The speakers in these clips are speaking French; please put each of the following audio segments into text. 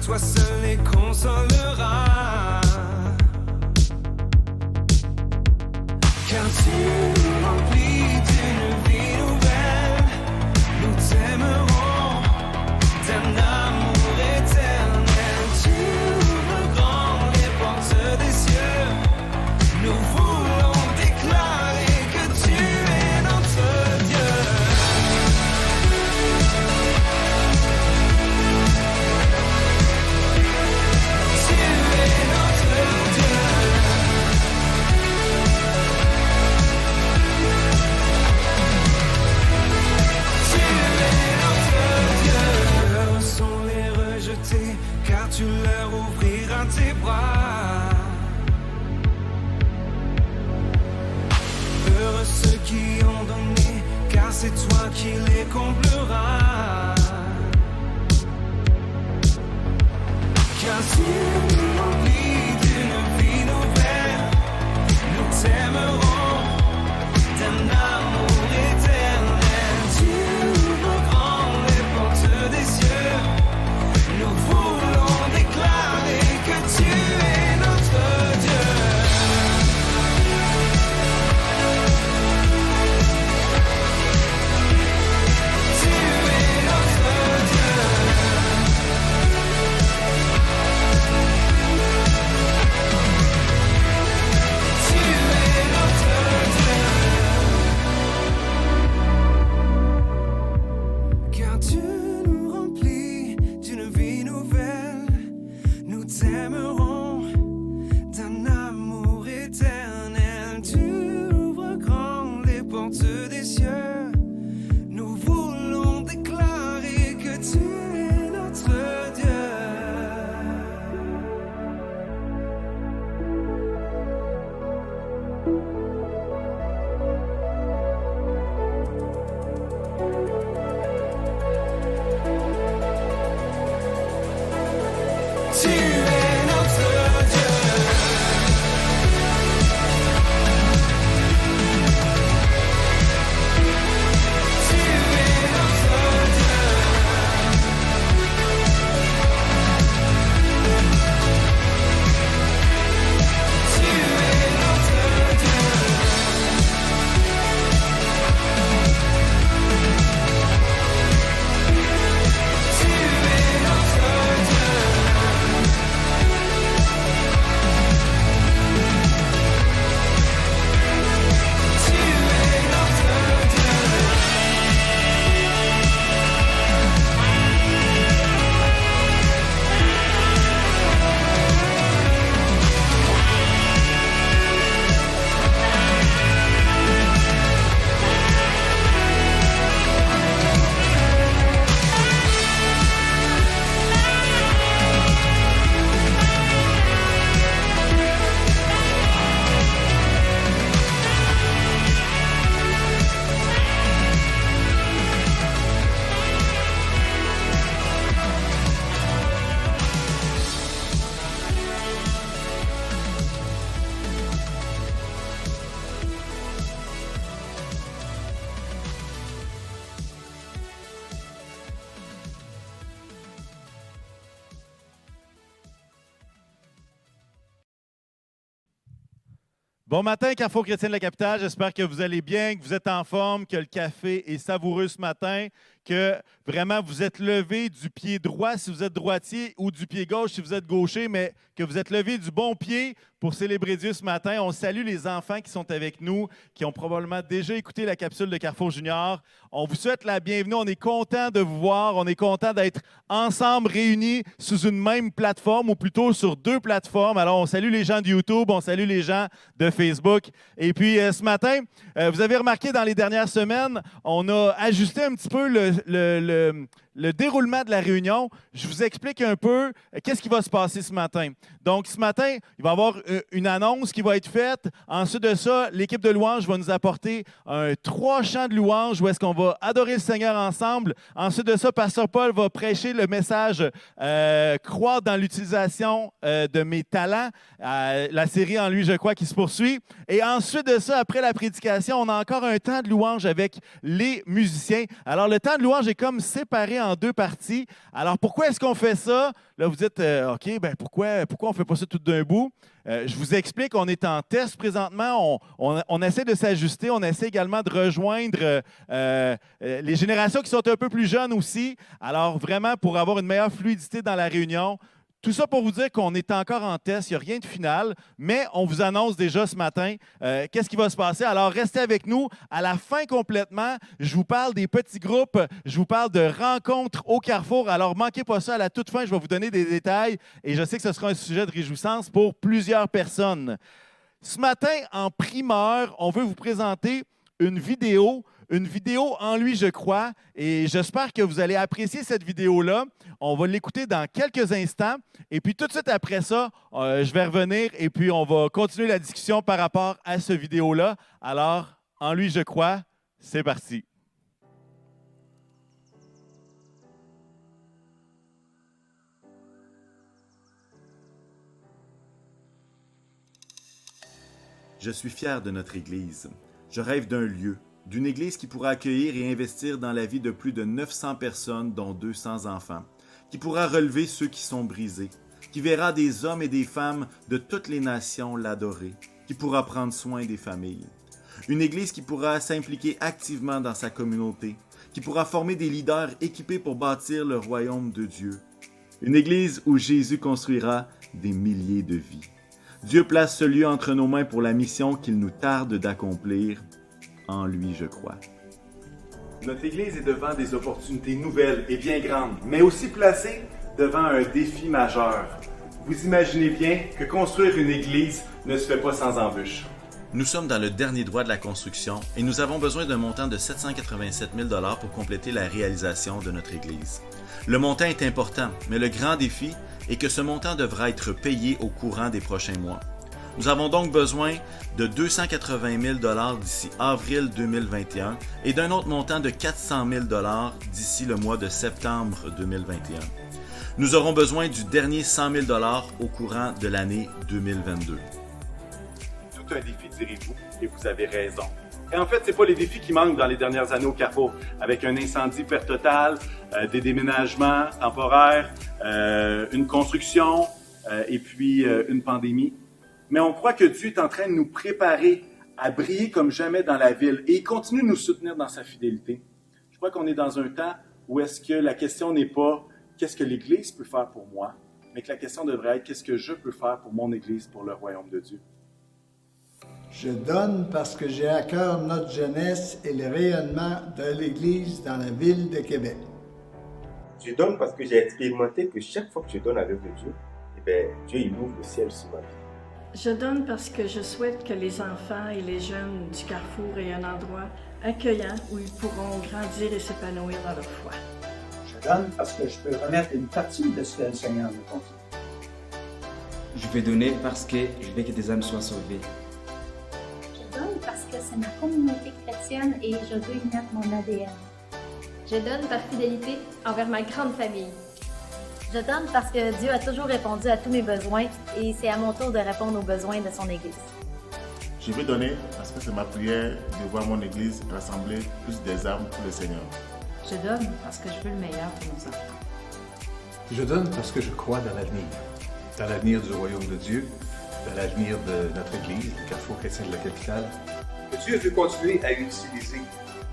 Toi seul les consolera, car tu nous remplis d'une vie nouvelle. Nous t'aimerons d'un amour éternel. Tu ouvres grand les portes des cieux. Nous voulons déclarer que tu es notre Dieu. Car tu leur ouvriras tes bras. Heureux ceux qui ont donné, car c'est toi qui les combleras. Car tu nous remplis d'une vie nouvelle. Nous t'aimerons d'un amour éternel. Tu ouvres grand les portes des cieux. Nous voulons déclarer que tu es notre Dieu. Tu es notre Dieu. Tu es notre Dieu. Car tu nous remplis d'une vie nouvelle. Nous t'aimerons d'un amour éternel. Tu ouvres grand les portes des cieux. Nous voulons déclarer que tu es notre Dieu. Tu es notre Dieu. Tu es notre Dieu. Tu es notre Dieu. Tu es notre Dieu. Bon matin, Carrefour Chrétien de la Capitale. J'espère que vous allez bien, que vous êtes en forme, que le café est savoureux ce matin, que vraiment vous êtes levé du pied droit si vous êtes droitier ou du pied gauche si vous êtes gaucher, mais que vous êtes levé du bon pied pour célébrer Dieu ce matin. On salue les enfants qui sont avec nous, qui ont probablement déjà écouté la capsule de Carrefour Junior. On vous souhaite la bienvenue. On est content de vous voir. On est content d'être ensemble, réunis sous une même plateforme, ou plutôt sur deux plateformes. Alors, on salue les gens de YouTube, on salue les gens de Facebook. Et puis, ce matin, vous avez remarqué dans les dernières semaines, on a ajusté un petit peu le déroulement de la réunion. Je vous explique un peu qu'est-ce qui va se passer ce matin. Donc, ce matin, il va y avoir une annonce qui va être faite. Ensuite de ça, l'équipe de louange va nous apporter 3 chants de louange où est-ce qu'on va adorer le Seigneur ensemble. Ensuite de ça, Pasteur Paul va prêcher le message croire dans l'utilisation de mes talents. La série En lui, je crois, qui se poursuit. Et ensuite de ça, après la prédication, on a encore un temps de louange avec les musiciens. Alors, le temps de louange est comme séparé en 2 parties. Alors, pourquoi est-ce qu'on fait ça? Là, vous dites, OK, ben pourquoi on ne fait pas ça tout d'un bout? Je vous explique, on est en test présentement. On essaie de s'ajuster. On essaie également de rejoindre les générations qui sont un peu plus jeunes aussi. Alors, vraiment, pour avoir une meilleure fluidité dans la réunion. Tout ça pour vous dire qu'on est encore en test, il n'y a rien de final, mais on vous annonce déjà ce matin qu'est-ce qui va se passer. Alors, restez avec nous. À la fin complètement, je vous parle des petits groupes, je vous parle de rencontres au Carrefour. Alors, manquez pas ça. À la toute fin, je vais vous donner des détails et je sais que ce sera un sujet de réjouissance pour plusieurs personnes. Ce matin, en primeur, on veut vous présenter une vidéo en lui, je crois, et j'espère que vous allez apprécier cette vidéo-là. On va l'écouter dans quelques instants, et puis tout de suite après ça, je vais revenir, et puis on va continuer la discussion par rapport à ce vidéo-là. Alors, en lui, je crois, c'est parti. Je suis fier de notre Église. Je rêve d'un lieu, d'une Église qui pourra accueillir et investir dans la vie de plus de 900 personnes, dont 200 enfants, qui pourra relever ceux qui sont brisés, qui verra des hommes et des femmes de toutes les nations l'adorer, qui pourra prendre soin des familles. Une Église qui pourra s'impliquer activement dans sa communauté, qui pourra former des leaders équipés pour bâtir le royaume de Dieu. Une Église où Jésus construira des milliers de vies. Dieu place ce lieu entre nos mains pour la mission qu'il nous tarde d'accomplir. En lui, je crois. Notre Église est devant des opportunités nouvelles et bien grandes, mais aussi placée devant un défi majeur. Vous imaginez bien que construire une Église ne se fait pas sans embûches. Nous sommes dans le dernier droit de la construction et nous avons besoin d'un montant de 787 000 $ pour compléter la réalisation de notre Église. Le montant est important, mais le grand défi est que ce montant devra être payé au courant des prochains mois. Nous avons donc besoin de 280 000 $ d'ici avril 2021 et d'un autre montant de 400 000 $ d'ici le mois de septembre 2021. Nous aurons besoin du dernier 100 000 $ au courant de l'année 2022. Tout un défi, direz-vous, et vous avez raison. Et en fait, ce n'est pas les défis qui manquent dans les dernières années au Carrefour, avec un incendie perte totale, des déménagements temporaires, une construction et puis une pandémie. Mais on croit que Dieu est en train de nous préparer à briller comme jamais dans la ville et il continue de nous soutenir dans sa fidélité. Je crois qu'on est dans un temps où est-ce que la question n'est pas « qu'est-ce que l'Église peut faire pour moi ?» mais que la question devrait être « qu'est-ce que je peux faire pour mon Église, pour le royaume de Dieu ?» Je donne parce que j'ai à cœur notre jeunesse et le rayonnement de l'Église dans la ville de Québec. Je donne parce que j'ai expérimenté que chaque fois que je donne à l'œuvre de Dieu, Dieu il ouvre le ciel sur ma vie. Je donne parce que je souhaite que les enfants et les jeunes du Carrefour aient un endroit accueillant où ils pourront grandir et s'épanouir dans leur foi. Je donne parce que je peux remettre une partie de ce que le Seigneur me confie. Je vais donner parce que je veux que des âmes soient sauvées. Je donne parce que c'est ma communauté chrétienne et je veux y mettre mon ADN. Je donne par fidélité envers ma grande famille. Je donne parce que Dieu a toujours répondu à tous mes besoins et c'est à mon tour de répondre aux besoins de son Église. Je veux donner parce que c'est ma prière de voir mon Église rassembler plus des âmes pour le Seigneur. Je donne parce que je veux le meilleur pour nos enfants. Je donne parce que je crois dans l'avenir du royaume de Dieu, dans l'avenir de notre Église, le Carrefour chrétien de la capitale. Que Dieu veut continuer à utiliser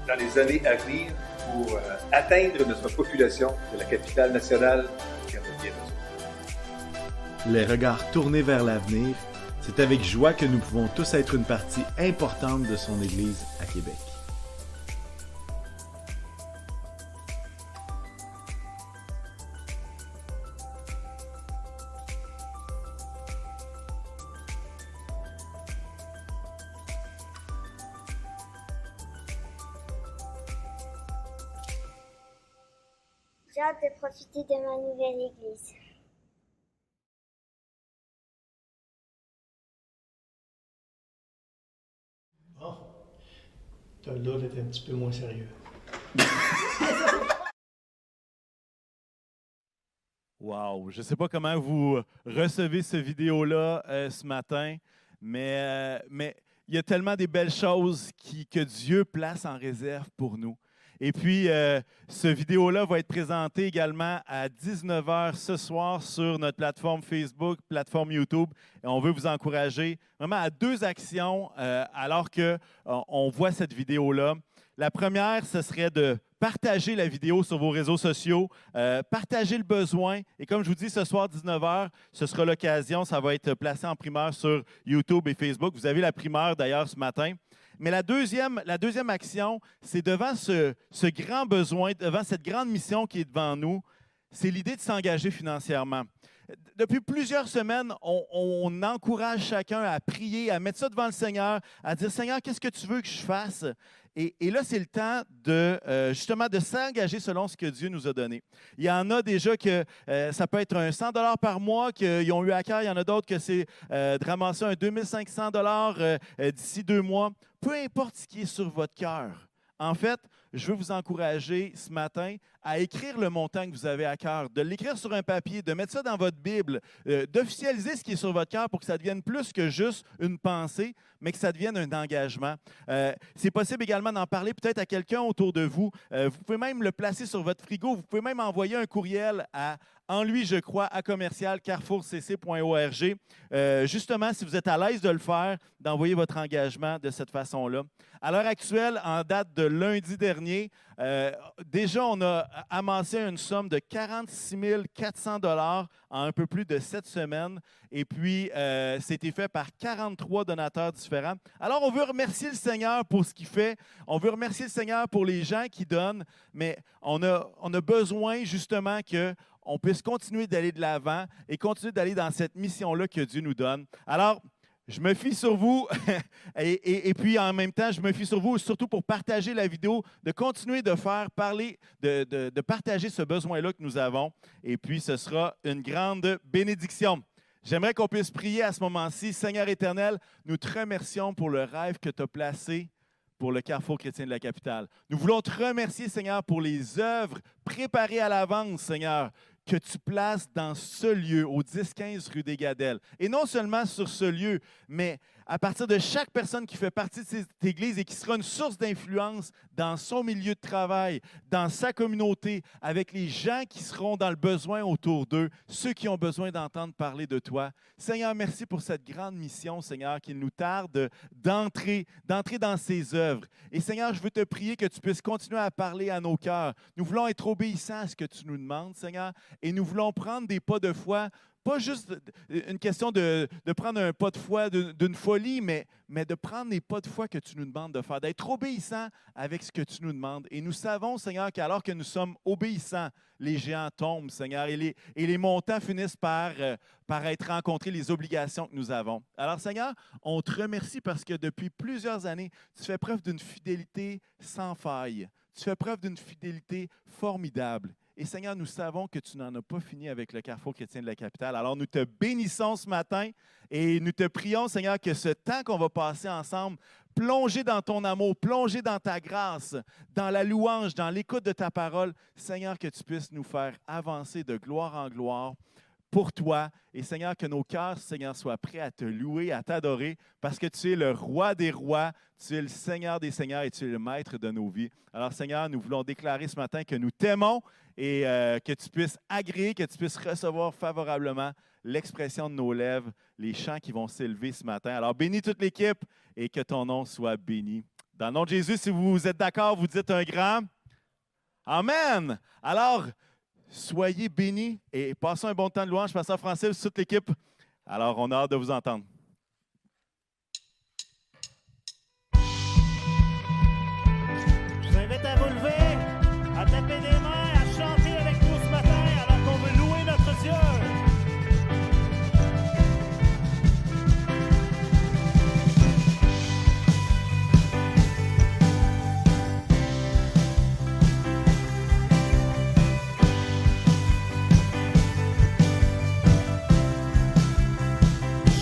dans les années à venir pour atteindre notre population de la capitale nationale qui en a bien besoin. Les regards tournés vers l'avenir, c'est avec joie que nous pouvons tous être une partie importante de son Église à Québec. J'ai hâte de profiter de ma nouvelle église. Bon, t'as l'air d'être un petit peu moins sérieux. Wow! Je ne sais pas comment vous recevez ce vidéo-là ce matin, mais il y a tellement des belles choses que Dieu place en réserve pour nous. Et puis, ce vidéo-là va être présenté également à 19h ce soir sur notre plateforme Facebook, plateforme YouTube. Et on veut vous encourager vraiment à 2 actions alors qu'on voit cette vidéo-là. La première, ce serait de partager la vidéo sur vos réseaux sociaux, partager le besoin. Et comme je vous dis, ce soir, 19h, ce sera l'occasion. Ça va être placé en primeur sur YouTube et Facebook. Vous avez la primeur d'ailleurs ce matin. Mais la deuxième action, c'est devant ce grand besoin, devant cette grande mission qui est devant nous, c'est l'idée de s'engager financièrement. Depuis plusieurs semaines, on encourage chacun à prier, à mettre ça devant le Seigneur, à dire « Seigneur, qu'est-ce que tu veux que je fasse? » Et là, c'est le temps justement de s'engager selon ce que Dieu nous a donné. Il y en a déjà que ça peut être un 100 $ par mois qu'ils ont eu à cœur. Il y en a d'autres que c'est de ramasser un 2500 $ d'ici 2 mois. Peu importe ce qui est sur votre cœur. En fait, je veux vous encourager ce matin à écrire le montant que vous avez à cœur, de l'écrire sur un papier, de mettre ça dans votre Bible, d'officialiser ce qui est sur votre cœur pour que ça devienne plus que juste une pensée, mais que ça devienne un engagement. C'est possible également d'en parler peut-être à quelqu'un autour de vous. Vous pouvez même le placer sur votre frigo. Vous pouvez même envoyer un courriel à En lui, je crois, à commercial-carrefourcc.org. Justement, si vous êtes à l'aise de le faire, d'envoyer votre engagement de cette façon-là. À l'heure actuelle, en date de lundi dernier, déjà, on a amassé une somme de 46 400 $ en un peu plus de 7 semaines. Et puis, c'était fait par 43 donateurs différents. Alors, on veut remercier le Seigneur pour ce qu'il fait. On veut remercier le Seigneur pour les gens qui donnent. Mais on a besoin, justement, qu'on puisse continuer d'aller de l'avant et continuer d'aller dans cette mission-là que Dieu nous donne. Alors, je me fie sur vous et puis en même temps, je me fie sur vous surtout pour partager la vidéo, de continuer de faire parler, de partager ce besoin-là que nous avons. Et puis, ce sera une grande bénédiction. J'aimerais qu'on puisse prier à ce moment-ci. Seigneur éternel, nous te remercions pour le rêve que tu as placé pour le Carrefour chrétien de la capitale. Nous voulons te remercier, Seigneur, pour les œuvres préparées à l'avance, Seigneur, que tu places dans ce lieu, au 10-15 rue des Gadelles. Et non seulement sur ce lieu, mais à partir de chaque personne qui fait partie de cette Église et qui sera une source d'influence dans son milieu de travail, dans sa communauté, avec les gens qui seront dans le besoin autour d'eux, ceux qui ont besoin d'entendre parler de toi. Seigneur, merci pour cette grande mission, Seigneur, qu'il nous tarde d'entrer dans ces œuvres. Et Seigneur, je veux te prier que tu puisses continuer à parler à nos cœurs. Nous voulons être obéissants à ce que tu nous demandes, Seigneur, et nous voulons prendre des pas de foi. Pas juste une question de prendre un pas de foi d'une folie, mais de prendre les pas de foi que tu nous demandes de faire, d'être obéissant avec ce que tu nous demandes. Et nous savons, Seigneur, qu'alors que nous sommes obéissants, les géants tombent, Seigneur, et les montants finissent par être rencontrés, les obligations que nous avons. Alors, Seigneur, on te remercie parce que depuis plusieurs années, tu fais preuve d'une fidélité sans faille. Tu fais preuve d'une fidélité formidable. Et Seigneur, nous savons que tu n'en as pas fini avec le Carrefour chrétien de la capitale. Alors, nous te bénissons ce matin et nous te prions, Seigneur, que ce temps qu'on va passer ensemble, plongé dans ton amour, plongé dans ta grâce, dans la louange, dans l'écoute de ta parole, Seigneur, que tu puisses nous faire avancer de gloire en gloire pour toi. Et Seigneur, que nos cœurs, Seigneur, soient prêts à te louer, à t'adorer, parce que tu es le roi des rois, tu es le Seigneur des seigneurs et tu es le maître de nos vies. Alors, Seigneur, nous voulons déclarer ce matin que nous t'aimons et que tu puisses agréer, que tu puisses recevoir favorablement l'expression de nos lèvres, les chants qui vont s'élever ce matin. Alors, bénis toute l'équipe et que ton nom soit béni. Dans le nom de Jésus, si vous êtes d'accord, vous dites un grand Amen! Alors, soyez bénis et passez un bon temps de louange. Pasteur Francis, toute l'équipe. Alors, on a hâte de vous entendre. Je vous invite à vous lever, à taper des mains, à chanter avec nous ce matin alors qu'on veut louer notre Dieu.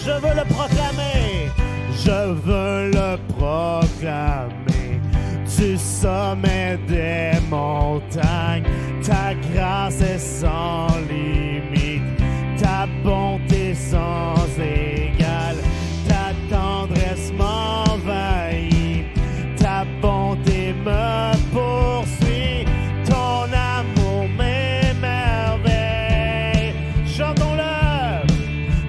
Je veux le proclamer, je veux le proclamer, du sommet des montagnes, ta grâce est sans limite, ta bonté sans égale, ta tendresse m'envahit, ta bonté me poursuit, ton amour m'émerveille. Chantons-le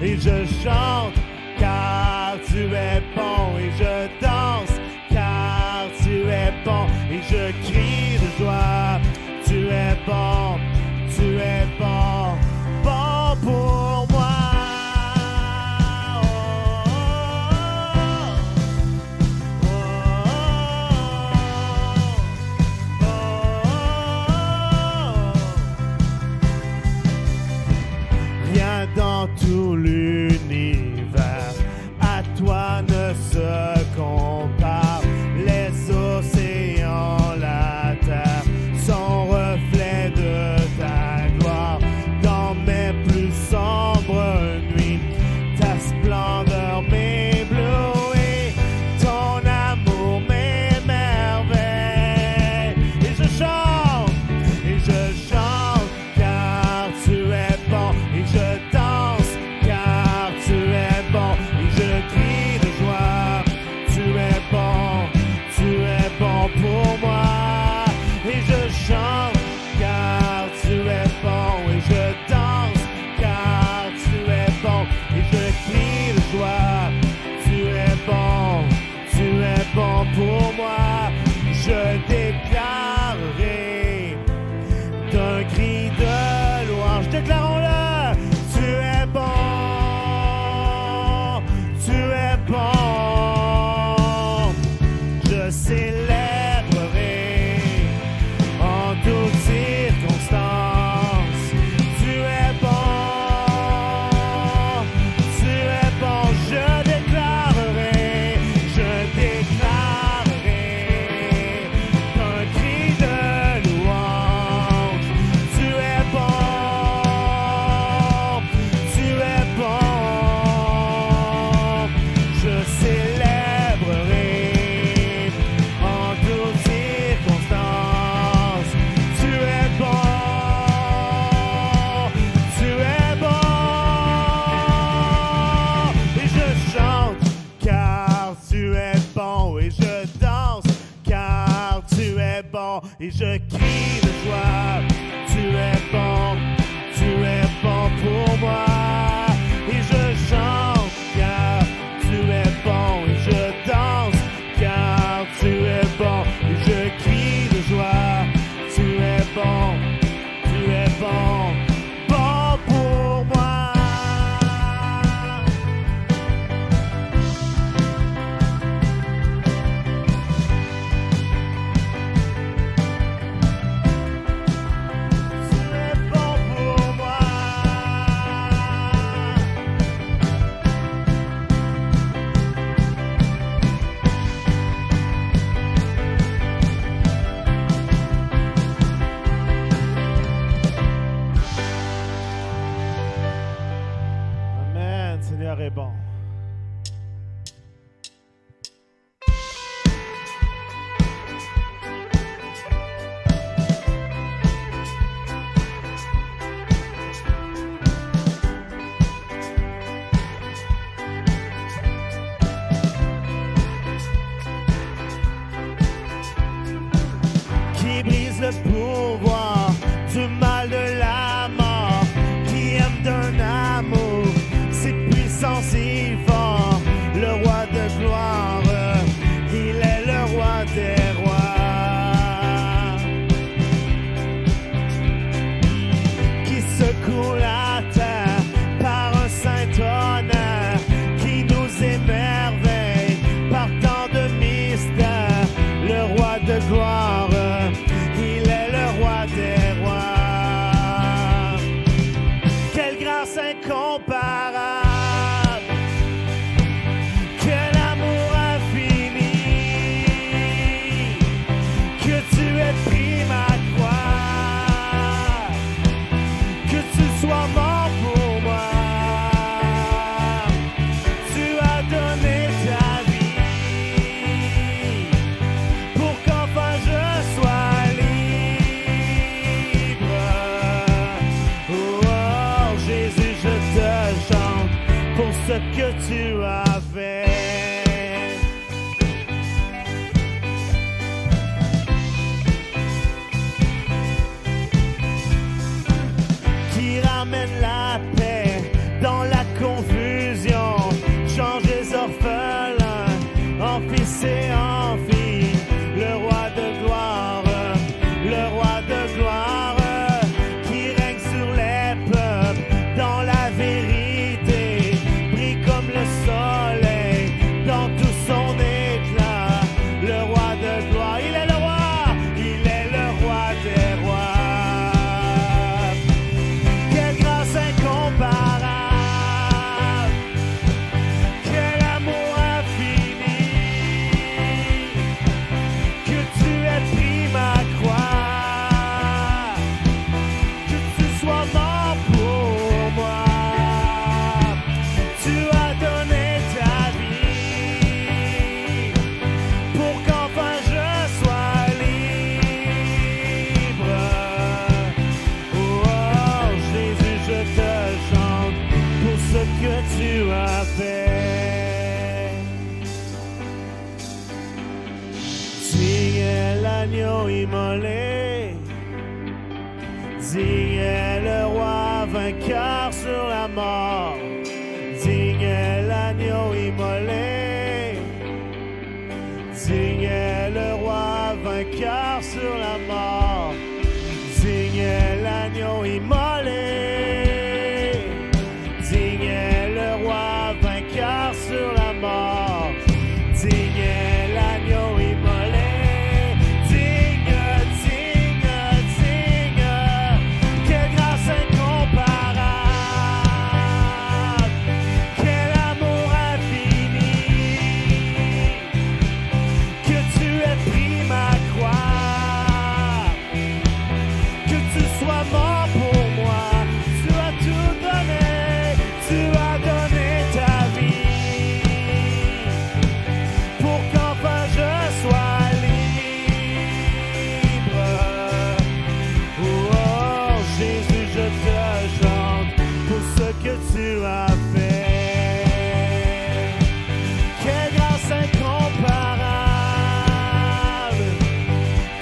et je chante car tu es bon et je danse car tu es bon et je crie de joie. Tu es bon, tu es bon. immolé. Digne est le roi vainqueur sur la mort. Digne est l'agneau immolé. Digne est le roi vainqueur sur la mort. Digne est l'agneau immolé. Digne est le roi vainqueur sur la mort. Digne est l'agneau immolé. Digne, digne, digne. Quelle grâce incomparable. Quel amour infini. Que tu aies pris ma croix. Que tu sois mort pour moi. Tu as tout donné. Tu as donné ta vie. Pour qu'enfin je sois libre. Oh Jésus, je te chante pour ce que tu as fait. Quelle grâce incomparable.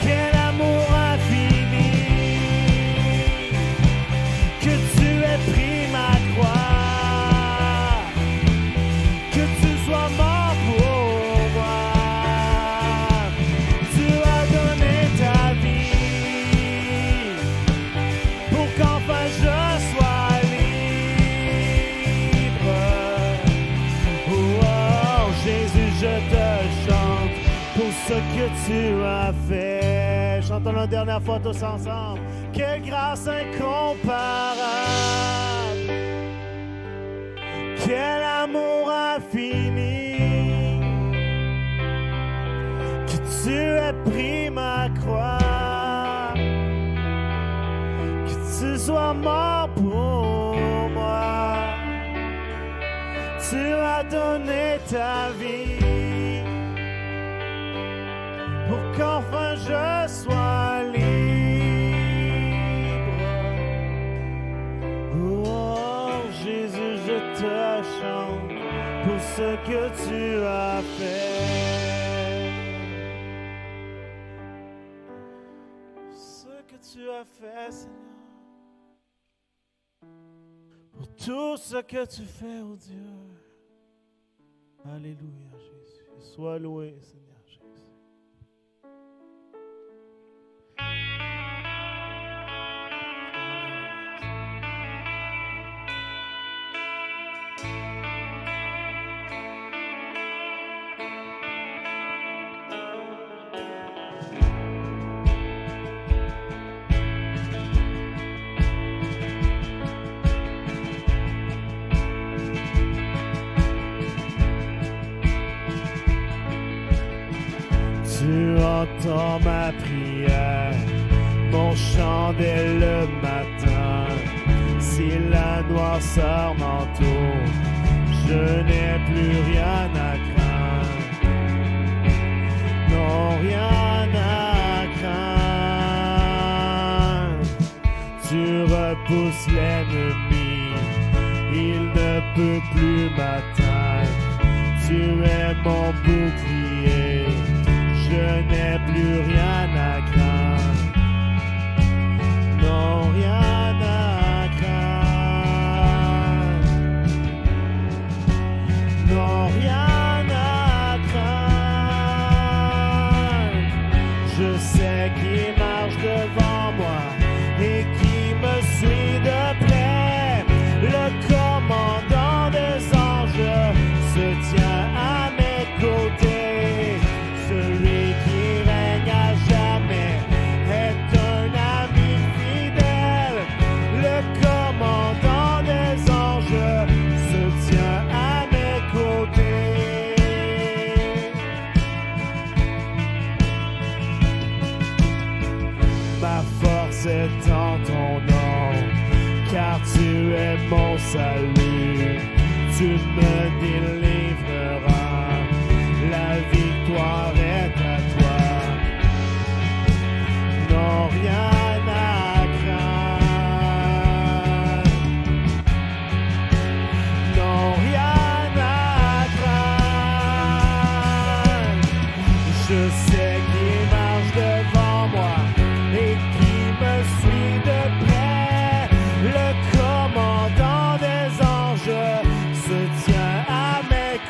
Quel amour infini. Que tu aies pris ma croix. Que tu sois mort pour moi. Tu as donné ta vie pour qu'enfin je sois libre. Oh Jésus, je te chante pour ce que tu as fait. Chantons la dernière fois tous ensemble. Quelle grâce incomparable. Quel amour infini. Que tu aies pris ma croix. Que tu sois mort pour moi. Tu as donné ta vie pour qu'enfin je sois libre. Oh Jésus, je te chante pour ce que tu as fait. Ce que tu as fait, Seigneur. Pour tout ce que tu fais, oh Dieu. Alléluia, Jésus. Sois loué, Seigneur Jésus. Tu entends ma prière, mon chant dès le matin. Si la noirceur m'entoure, je n'ai plus rien à craindre. Non, rien à craindre. Tu repousses l'ennemi, il ne peut plus m'atteindre. Tu es mon bouclier. Je n'ai plus rien à craindre. Non, rien à craindre. Non, rien à craindre. Je sais qu'il marche devant moi et qui me suit de près. Le commandant des anges se tient à mes côtés. Celui qui règne à jamais est un ami fidèle. Le commandant des anges se tient à mes côtés. Ma force est en ton nom, car tu es mon salut. Tu me délivreras. La victoire est à toi. Non, rien à craindre. Non, rien à craindre. Je sais qu'il marche devant moi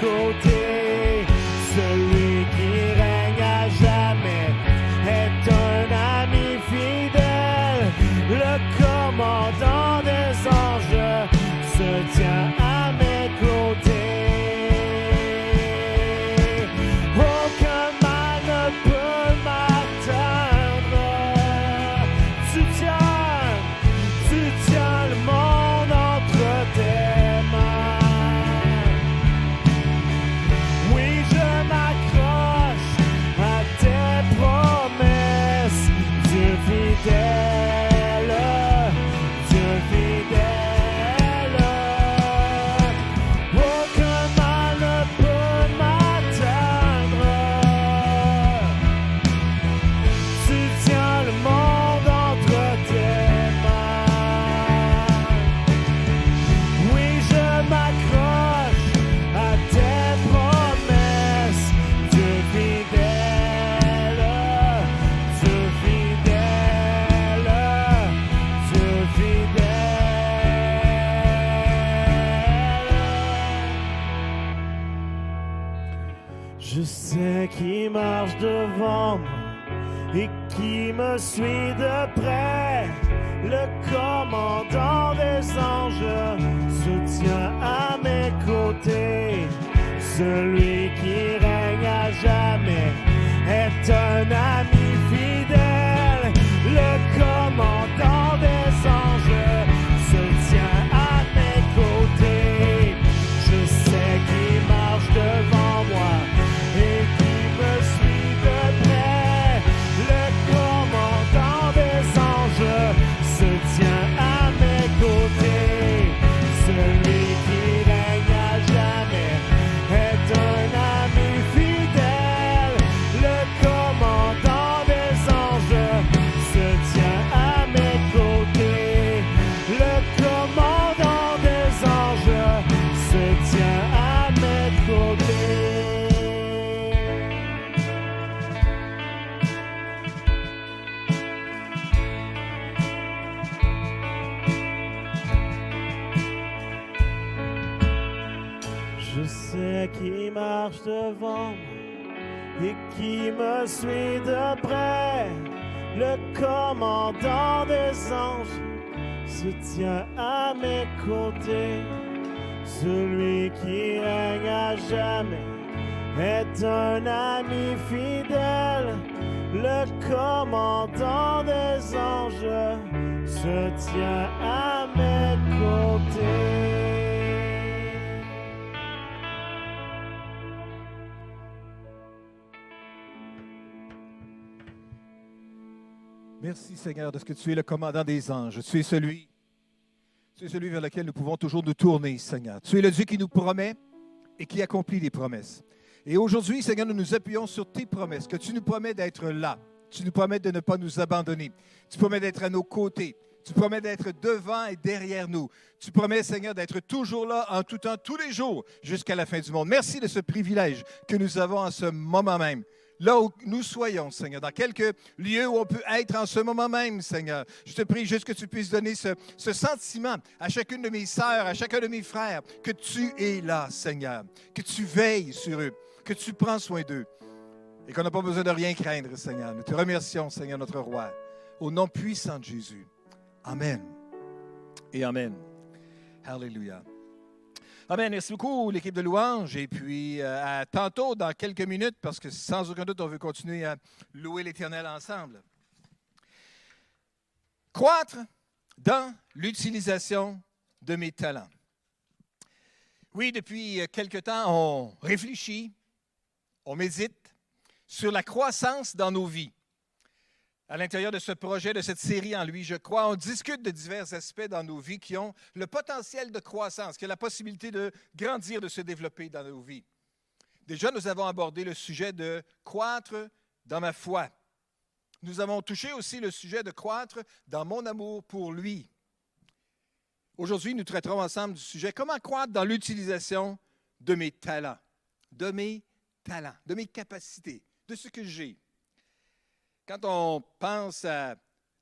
côtés. Celui qui règne à jamais est un ami fidèle. Le commandant des anges se tient à mes côtés. Aucun mal ne peut m'atteindre. Tu tiens le monde entre tes mains. Oui, je m'accroche à tes promesses, Dieu fidèle, Dieu fidèle. Aucun mal ne peut m'atteindre. Tu tiens le monde entre tes mains. Oui, je m'accroche à tes promesses, Dieu fidèle, Dieu fidèle, Dieu fidèle. Je sais qui marche devant moi et qui me suit de près. Le commandant des anges se tient à mes côtés. Celui qui règne à jamais est un ami fidèle. Le commandant des anges se tient à mes côtés. Je sais qui marche devant moi et qui me suit de près. Le commandant des anges se tient à mes côtés. Celui qui règne à jamais est un ami fidèle. Le commandant des anges se tient à mes côtés. Le commandant des anges se tient à mes côtés. Je sais qui marche devant moi et qui me suit de près. Le commandant des anges se tient à mes côtés. Celui qui règne à jamais est un ami fidèle. Le commandant des anges se tient à mes côtés. Merci Seigneur de ce que tu es le commandant des anges. Tu es celui vers lequel nous pouvons toujours nous tourner, Seigneur. Tu es le Dieu qui nous promet et qui accomplit les promesses. Et aujourd'hui, Seigneur, nous nous appuyons sur tes promesses, que tu nous promets d'être là. Tu nous promets de ne pas nous abandonner. Tu promets d'être à nos côtés. Tu promets d'être devant et derrière nous. Tu promets, Seigneur, d'être toujours là en tout temps, tous les jours, jusqu'à la fin du monde. Merci de ce privilège que nous avons en ce moment même. Là où nous soyons, Seigneur, dans quelques lieux où on peut être en ce moment même, Seigneur. Je te prie juste que tu puisses donner ce sentiment à chacune de mes sœurs, à chacun de mes frères, que tu es là, Seigneur, que tu veilles sur eux, que tu prends soin d'eux et qu'on n'a pas besoin de rien craindre, Seigneur. Nous te remercions, Seigneur, notre Roi, au nom puissant de Jésus. Amen et Amen. Alléluia. Amen. Merci beaucoup, l'équipe de louange. Et puis, à tantôt, dans quelques minutes, parce que sans aucun doute, on veut continuer à louer l'Éternel ensemble. Croître dans l'utilisation de mes talents. Oui, depuis quelque temps, on réfléchit, on médite sur la croissance dans nos vies. À l'intérieur de ce projet, de cette série En lui, je crois, on discute de divers aspects dans nos vies qui ont le potentiel de croissance, qui ont la possibilité de grandir, de se développer dans nos vies. Déjà, nous avons abordé le sujet de croître dans ma foi. Nous avons touché aussi le sujet de croître dans mon amour pour lui. Aujourd'hui, nous traiterons ensemble du sujet comment croître dans l'utilisation de mes talents, de mes capacités, de ce que j'ai. Quand on pense à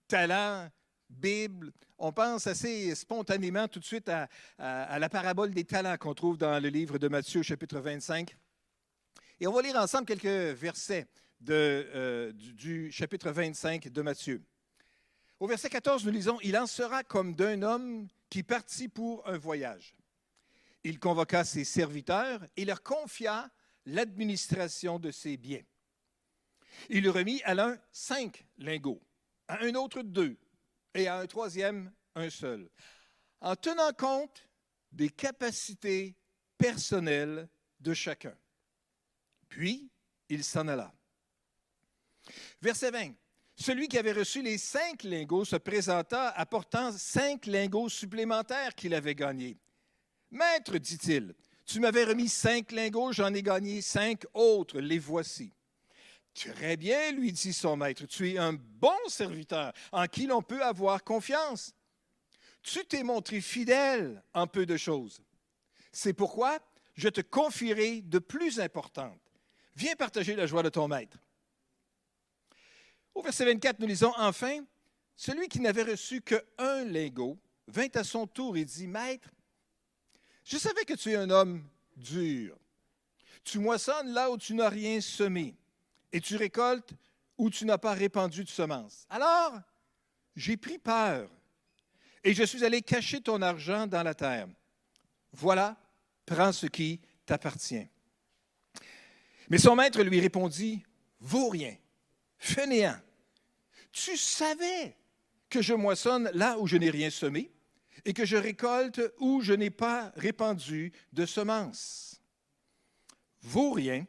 talent, Bible, on pense assez spontanément tout de suite à la parabole des talents qu'on trouve dans le livre de Matthieu, chapitre 25. Et on va lire ensemble quelques versets du chapitre 25 de Matthieu. Au verset 14, nous lisons « Il en sera comme d'un homme qui partit pour un voyage. Il convoqua ses serviteurs et leur confia l'administration de ses biens. Il remit à l'un 5 lingots, à un autre 2, et à un troisième, un seul, en tenant compte des capacités personnelles de chacun. Puis, il s'en alla. » Verset 20. Celui qui avait reçu les 5 lingots se présenta apportant 5 lingots supplémentaires qu'il avait gagnés. « Maître, dit-il, tu m'avais remis 5 lingots, j'en ai gagné 5 autres, les voici. » Très bien, lui dit son maître, tu es un bon serviteur en qui l'on peut avoir confiance. Tu t'es montré fidèle en peu de choses. C'est pourquoi je te confierai de plus importantes. Viens partager la joie de ton maître. Au verset 24, nous lisons, enfin, celui qui n'avait reçu qu'un lingot vint à son tour et dit, Maître, je savais que tu es un homme dur. Tu moissonnes là où tu n'as rien semé, et tu récoltes où tu n'as pas répandu de semences. Alors, j'ai pris peur, et je suis allé cacher ton argent dans la terre. Voilà, prends ce qui t'appartient. Mais son maître lui répondit, vaut rien, fainéant. Tu savais que je moissonne là où je n'ai rien semé et que je récolte où je n'ai pas répandu de semences. Vaut rien,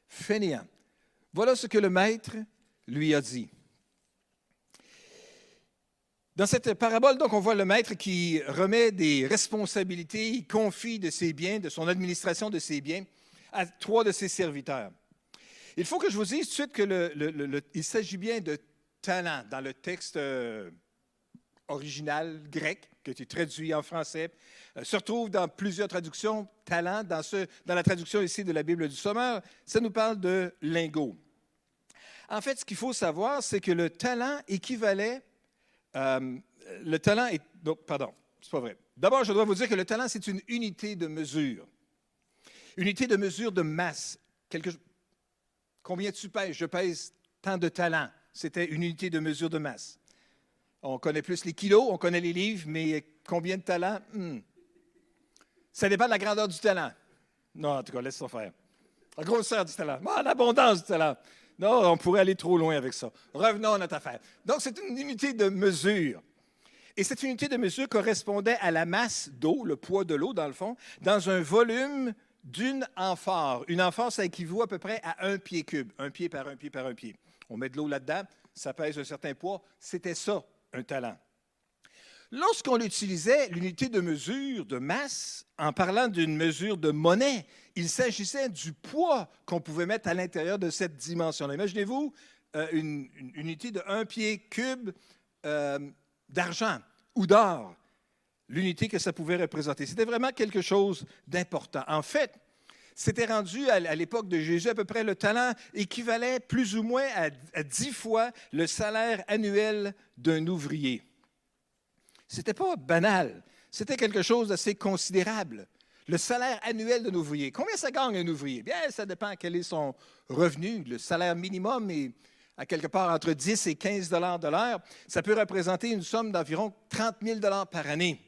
fainéant. Voilà ce que le maître lui a dit. Dans cette parabole, donc, on voit le maître qui remet des responsabilités, il confie de ses biens, de son administration de ses biens, à 3 de ses serviteurs. Il faut que je vous dise tout de suite qu'il s'agit bien de talent dans le texte original grec, qui a été traduit en français, se retrouve dans plusieurs traductions. Talent, dans la traduction ici de la Bible du Sommeur, ça nous parle de lingot. En fait, ce qu'il faut savoir, c'est que le talent équivalait... le talent est... Non, pardon, c'est pas vrai. D'abord, je dois vous dire que le talent, c'est une unité de mesure. Unité de mesure de masse. Combien tu pèses? Je pèse tant de talents. C'était une unité de mesure de masse. On connaît plus les kilos, on connaît les livres, mais combien de talents? Ça dépend de la grandeur du talent. Non, en tout cas, laisse ça faire. La grosseur du talent. L'abondance du talent. Non, on pourrait aller trop loin avec ça. Revenons à notre affaire. Donc, c'est une unité de mesure. Et cette unité de mesure correspondait à la masse d'eau, le poids de l'eau, dans le fond, dans un volume d'une amphore. Une amphore, ça équivaut à peu près à 1 pied cube. 1 pied par 1 pied par 1 pied. On met de l'eau là-dedans, ça pèse un certain poids. C'était ça, un talent. Lorsqu'on utilisait l'unité de mesure de masse, en parlant d'une mesure de monnaie, il s'agissait du poids qu'on pouvait mettre à l'intérieur de cette dimension-là. Imaginez-vous une unité de 1 pied cube d'argent ou d'or, l'unité que ça pouvait représenter. C'était vraiment quelque chose d'important. En fait, c'était rendu à l'époque de Jésus, à peu près le talent équivalait plus ou moins à 10 fois le salaire annuel d'un ouvrier. Ce n'était pas banal, c'était quelque chose d'assez considérable. Le salaire annuel d'un ouvrier. Combien ça gagne un ouvrier? Bien, ça dépend quel est son revenu. Le salaire minimum est à quelque part entre 10 et 15 $ de l'heure. Ça peut représenter une somme d'environ 30 000 $ par année.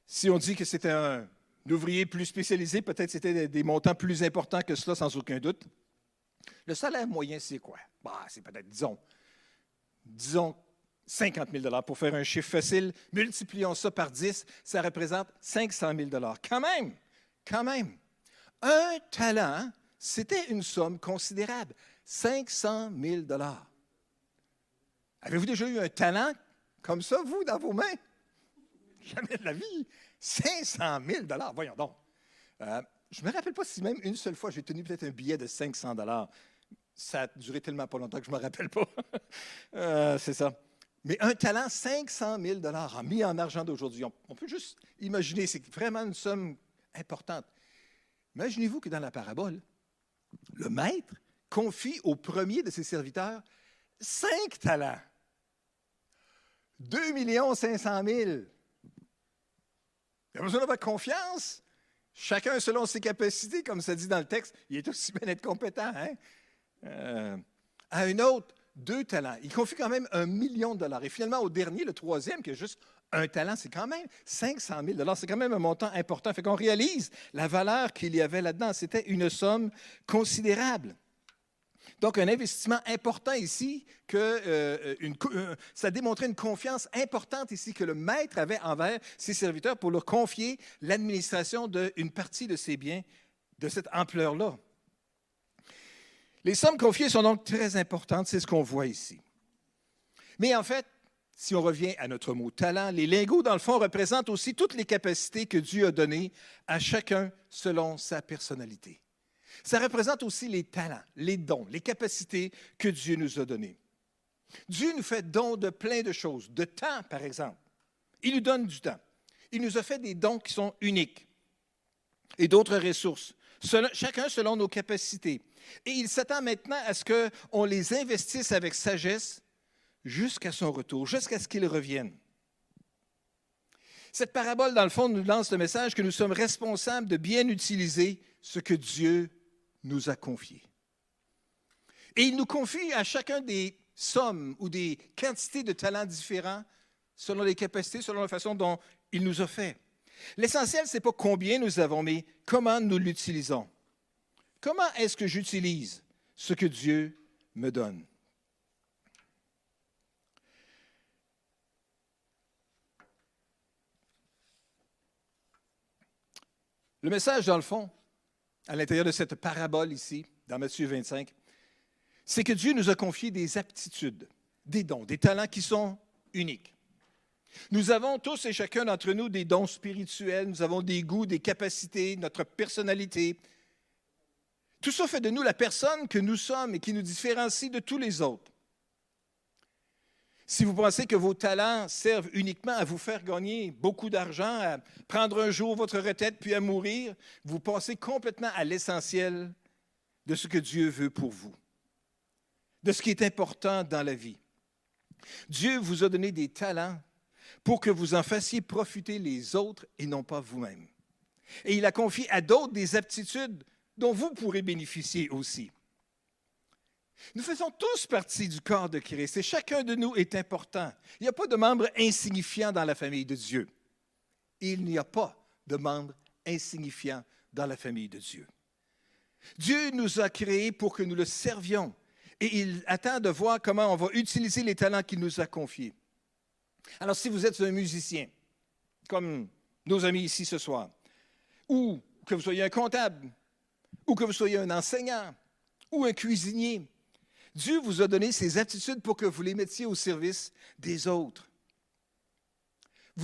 Si on dit que c'était un ouvrier plus spécialisé, peut-être c'était des montants plus importants que cela, sans aucun doute. Le salaire moyen, c'est quoi? C'est peut-être, disons 50 000 $ pour faire un chiffre facile. Multiplions ça par 10, ça représente 500 000 $. Quand même. Un talent, c'était une somme considérable. 500 000 $. Avez-vous déjà eu un talent comme ça, vous, dans vos mains? Jamais de la vie. 500 000 $. Voyons donc. Je ne me rappelle pas si même une seule fois, j'ai tenu peut-être un billet de 500 $. Ça a duré tellement pas longtemps que je ne me rappelle pas. C'est ça. Mais un talent, 500 000 $ mis en argent d'aujourd'hui. On peut juste imaginer, c'est vraiment une somme importante. Imaginez-vous que dans la parabole, le maître confie au premier de ses serviteurs 5 talents. 2 500 000. Il y a besoin d'avoir confiance. Chacun selon ses capacités, comme ça dit dans le texte, il est aussi bien être compétent. Hein? À un autre, 2 talents. Il confie quand même $1 million. Et finalement, au dernier, le troisième, qui a juste 1 talent, c'est quand même 500 000 $. C'est quand même un montant important. Fait qu'on réalise la valeur qu'il y avait là-dedans. C'était une somme considérable. Donc, un investissement important ici, ça démontrait une confiance importante ici que le maître avait envers ses serviteurs pour leur confier l'administration d'une partie de ses biens de cette ampleur-là. Les sommes confiées sont donc très importantes, c'est ce qu'on voit ici. Mais en fait, si on revient à notre mot talent, les lingots, dans le fond, représentent aussi toutes les capacités que Dieu a données à chacun selon sa personnalité. Ça représente aussi les talents, les dons, les capacités que Dieu nous a données. Dieu nous fait don de plein de choses, de temps, par exemple. Il nous donne du temps. Il nous a fait des dons qui sont uniques et d'autres ressources, chacun selon nos capacités. Et il s'attend maintenant à ce qu'on les investisse avec sagesse jusqu'à son retour, jusqu'à ce qu'il revienne. Cette parabole, dans le fond, nous lance le message que nous sommes responsables de bien utiliser ce que Dieu nous a confié. Et il nous confie à chacun des sommes ou des quantités de talents différents selon les capacités, selon la façon dont il nous a fait. L'essentiel, ce n'est pas combien nous avons, mais comment nous l'utilisons. Comment est-ce que j'utilise ce que Dieu me donne? Le message, dans le fond, à l'intérieur de cette parabole ici, dans Matthieu 25, c'est que Dieu nous a confié des aptitudes, des dons, des talents qui sont uniques. Nous avons tous et chacun d'entre nous des dons spirituels, nous avons des goûts, des capacités, notre personnalité. Tout ça fait de nous la personne que nous sommes et qui nous différencie de tous les autres. Si vous pensez que vos talents servent uniquement à vous faire gagner beaucoup d'argent, à prendre un jour votre retraite puis à mourir, vous passez complètement à l'essentiel de ce que Dieu veut pour vous, de ce qui est important dans la vie. Dieu vous a donné des talents pour que vous en fassiez profiter les autres et non pas vous-même. Et il a confié à d'autres des aptitudes dont vous pourrez bénéficier aussi. Nous faisons tous partie du corps de Christ et chacun de nous est important. Il n'y a pas de membre insignifiant dans la famille de Dieu. Il n'y a pas de membre insignifiant dans la famille de Dieu. Dieu nous a créés pour que nous le servions et il attend de voir comment on va utiliser les talents qu'il nous a confiés. Alors, si vous êtes un musicien, comme nos amis ici ce soir, ou que vous soyez un comptable, ou que vous soyez un enseignant, ou un cuisinier, Dieu vous a donné ces aptitudes pour que vous les mettiez au service des autres.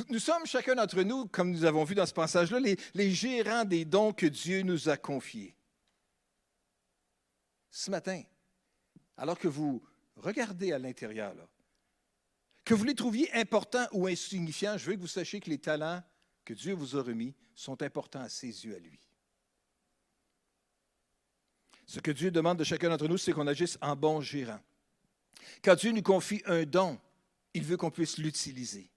Nous sommes chacun d'entre nous, comme nous avons vu dans ce passage-là, les gérants des dons que Dieu nous a confiés. Ce matin, alors que vous regardez à l'intérieur, là, que vous les trouviez importants ou insignifiants, je veux que vous sachiez que les talents que Dieu vous a remis sont importants à ses yeux à lui. Ce que Dieu demande de chacun d'entre nous, c'est qu'on agisse en bon gérant. Quand Dieu nous confie un don, il veut qu'on puisse l'utiliser.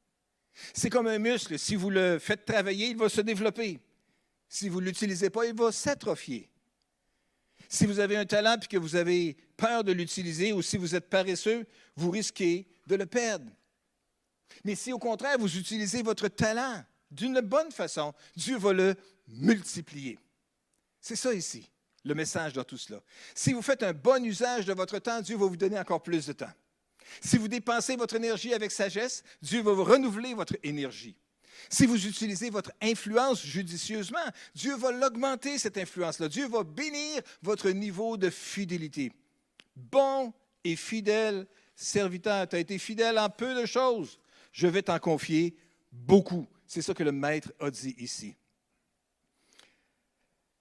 C'est comme un muscle. Si vous le faites travailler, il va se développer. Si vous ne l'utilisez pas, il va s'atrophier. Si vous avez un talent et que vous avez peur de l'utiliser ou si vous êtes paresseux, vous risquez de le perdre. Mais si au contraire, vous utilisez votre talent d'une bonne façon, Dieu va le multiplier. C'est ça ici, le message dans tout cela. Si vous faites un bon usage de votre temps, Dieu va vous donner encore plus de temps. Si vous dépensez votre énergie avec sagesse, Dieu va vous renouveler votre énergie. Si vous utilisez votre influence judicieusement, Dieu va l'augmenter, cette influence-là. Dieu va bénir votre niveau de fidélité. Bon et fidèle serviteur, tu as été fidèle en peu de choses. Je vais t'en confier beaucoup. C'est ça que le maître a dit ici.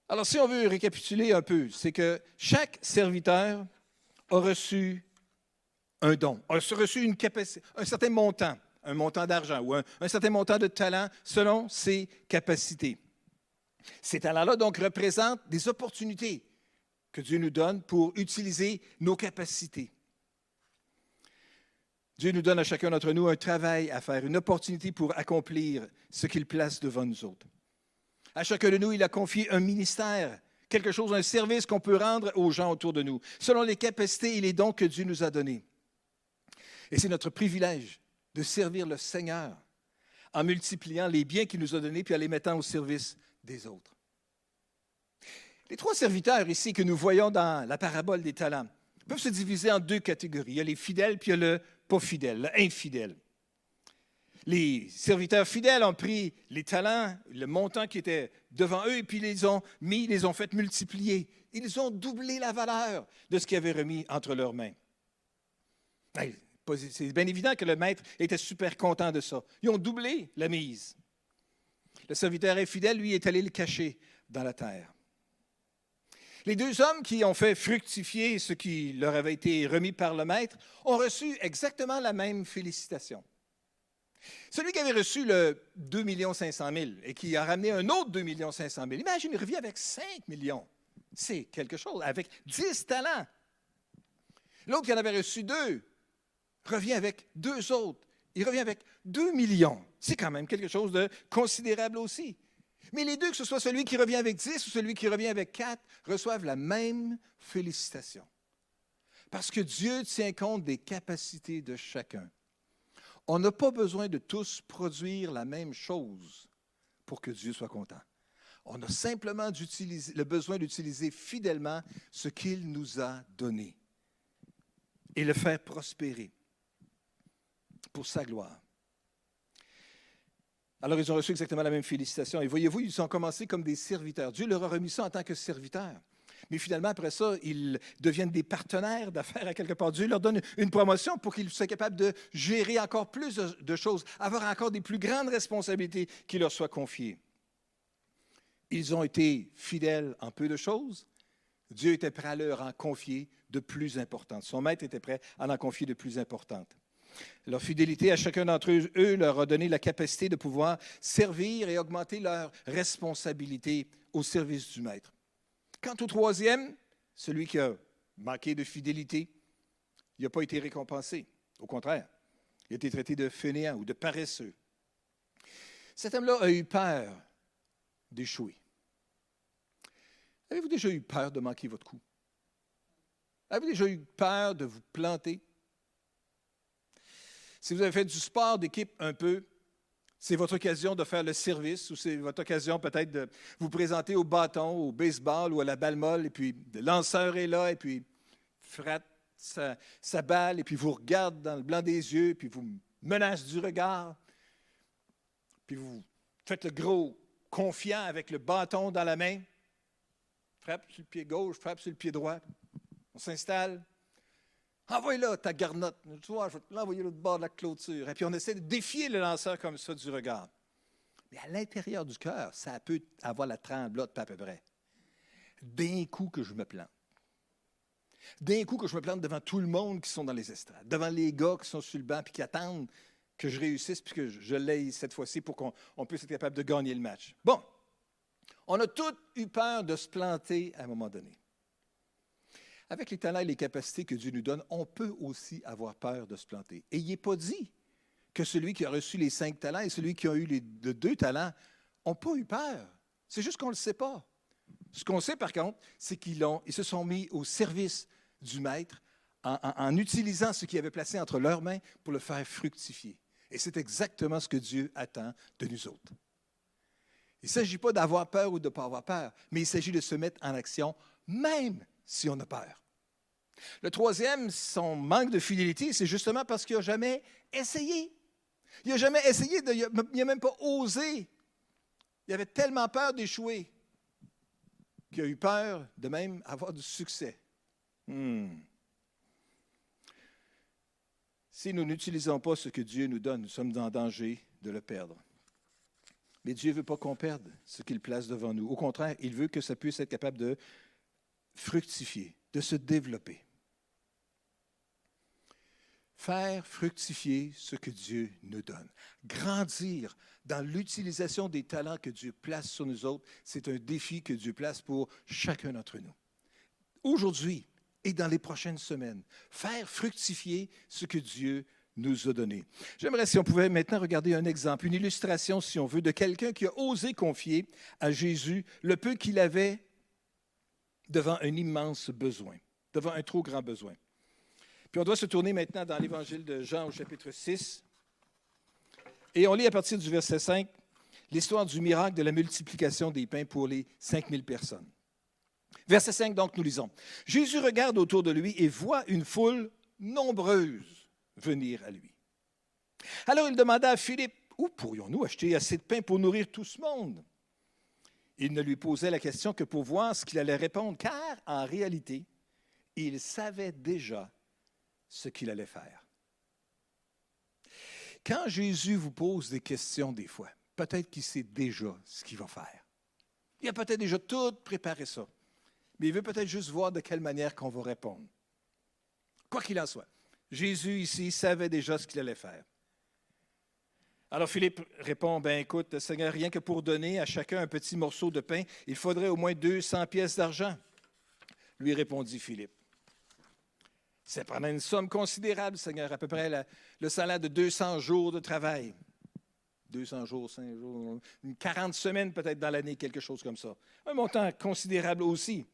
Alors, si on veut récapituler un peu, c'est que chaque serviteur a reçu un don, a reçu une capacité, un certain montant, un montant d'argent ou un certain montant de talent selon ses capacités. Ces talents-là, donc, représentent des opportunités que Dieu nous donne pour utiliser nos capacités. Dieu nous donne à chacun d'entre nous un travail à faire, une opportunité pour accomplir ce qu'il place devant nous autres. À chacun de nous, il a confié un ministère, quelque chose, un service qu'on peut rendre aux gens autour de nous, selon les capacités et les dons que Dieu nous a donnés. Et c'est notre privilège de servir le Seigneur en multipliant les biens qu'il nous a donnés puis en les mettant au service des autres. Les 3 serviteurs ici que nous voyons dans la parabole des talents peuvent se diviser en 2 catégories. Il y a les fidèles puis il y a le pas fidèle, le infidèle. Les serviteurs fidèles ont pris les talents, le montant qui était devant eux, et puis les ont fait multiplier. Ils ont doublé la valeur de ce qu'ils avaient remis entre leurs mains. C'est bien évident que le maître était super content de ça. Ils ont doublé la mise. Le serviteur infidèle, lui, est allé le cacher dans la terre. Les 2 hommes qui ont fait fructifier ce qui leur avait été remis par le maître ont reçu exactement la même félicitation. Celui qui avait reçu le 2 500 000 et qui a ramené un autre 2 500 000, imagine, il revient avec 5 millions. C'est quelque chose, avec 10 talents. L'autre qui en avait reçu 2 revient avec 2 autres. Il revient avec 2 millions. C'est quand même quelque chose de considérable aussi. Mais les 2, que ce soit celui qui revient avec 10 ou celui qui revient avec 4, reçoivent la même félicitation. Parce que Dieu tient compte des capacités de chacun. On n'a pas besoin de tous produire la même chose pour que Dieu soit content. On a simplement le besoin d'utiliser fidèlement ce qu'il nous a donné et le faire prospérer pour sa gloire. Alors, ils ont reçu exactement la même félicitation. Et voyez-vous, ils ont commencé comme des serviteurs. Dieu leur a remis ça en tant que serviteurs. Mais finalement, après ça, ils deviennent des partenaires d'affaires à quelque part. Dieu leur donne une promotion pour qu'ils soient capables de gérer encore plus de choses, avoir encore des plus grandes responsabilités qui leur soient confiées. Ils ont été fidèles en peu de choses. Dieu était prêt à leur en confier de plus importantes. Son maître était prêt à en confier de plus importantes. Leur fidélité à chacun d'entre eux leur a donné la capacité de pouvoir servir et augmenter leur responsabilité au service du maître. Quant au 3e, celui qui a manqué de fidélité, il n'a pas été récompensé. Au contraire, il a été traité de fainéant ou de paresseux. Cet homme-là a eu peur d'échouer. Avez-vous déjà eu peur de manquer votre coup? Avez-vous déjà eu peur de vous planter? Si vous avez fait du sport d'équipe un peu, c'est votre occasion de faire le service ou c'est votre occasion peut-être de vous présenter au bâton, au baseball ou à la balle molle, et puis le lanceur est là, et puis frappe sa balle, et puis vous regarde dans le blanc des yeux, puis vous menace du regard, puis vous faites le gros confiant avec le bâton dans la main, frappe sur le pied gauche, frappe sur le pied droit, on s'installe. Envoie-la ta garnotte. Tu vois, je vais te l'envoyer l'autre bord de la clôture. Et puis on essaie de défier le lanceur comme ça du regard. Mais à l'intérieur du cœur, ça peut avoir la tremblote à peu près. D'un coup que je me plante. D'un coup que je me plante devant tout le monde qui sont dans les estrades, devant les gars qui sont sur le banc et qui attendent que je réussisse puis que je l'aie cette fois-ci pour qu'on puisse être capable de gagner le match. Bon, on a tous eu peur de se planter à un moment donné. Avec les talents et les capacités que Dieu nous donne, on peut aussi avoir peur de se planter. Et il n'est pas dit que celui qui a reçu les 5 talents et celui qui a eu les 2 talents n'ont pas eu peur. C'est juste qu'on ne le sait pas. Ce qu'on sait, par contre, c'est qu'ils se sont mis au service du Maître en utilisant ce qu'il avait placé entre leurs mains pour le faire fructifier. Et c'est exactement ce que Dieu attend de nous autres. Il ne s'agit pas d'avoir peur ou de ne pas avoir peur, mais il s'agit de se mettre en action, même si on a peur. Le 3e, son manque de fidélité, c'est justement parce qu'il n'a jamais essayé. Il n'a jamais essayé, il n'a même pas osé. Il avait tellement peur d'échouer qu'il a eu peur de même avoir du succès. Si nous n'utilisons pas ce que Dieu nous donne, nous sommes en danger de le perdre. Mais Dieu ne veut pas qu'on perde ce qu'il place devant nous. Au contraire, il veut que ça puisse être capable de fructifier, de se développer. Faire fructifier ce que Dieu nous donne. Grandir dans l'utilisation des talents que Dieu place sur nous autres, c'est un défi que Dieu place pour chacun d'entre nous. Aujourd'hui et dans les prochaines semaines, faire fructifier ce que Dieu nous a donné. J'aimerais si on pouvait maintenant regarder un exemple, une illustration, si on veut, de quelqu'un qui a osé confier à Jésus le peu qu'il avait devant un immense besoin, devant un trop grand besoin. Puis on doit se tourner maintenant dans l'Évangile de Jean au chapitre 6. Et on lit à partir du verset 5 l'histoire du miracle de la multiplication des pains pour les 5000 personnes. Verset 5, donc, nous lisons. Jésus regarde autour de lui et voit une foule nombreuse venir à lui. Alors il demanda à Philippe, où pourrions-nous acheter assez de pain pour nourrir tout ce monde? Il ne lui posait la question que pour voir ce qu'il allait répondre, car en réalité, il savait déjà ce qu'il allait faire. Quand Jésus vous pose des questions des fois, peut-être qu'il sait déjà ce qu'il va faire. Il a peut-être déjà tout préparé ça, mais il veut peut-être juste voir de quelle manière qu'on va répondre. Quoi qu'il en soit, Jésus ici savait déjà ce qu'il allait faire. Alors Philippe répond, « Écoute, Seigneur, rien que pour donner à chacun un petit morceau de pain, il faudrait au moins 200 pièces d'argent. » Lui répondit Philippe. « C'est pendant une somme considérable, Seigneur, à peu près le salaire de 200 jours de travail. » 200 jours, 5 jours, 40 semaines peut-être dans l'année, quelque chose comme ça. Un montant considérable aussi.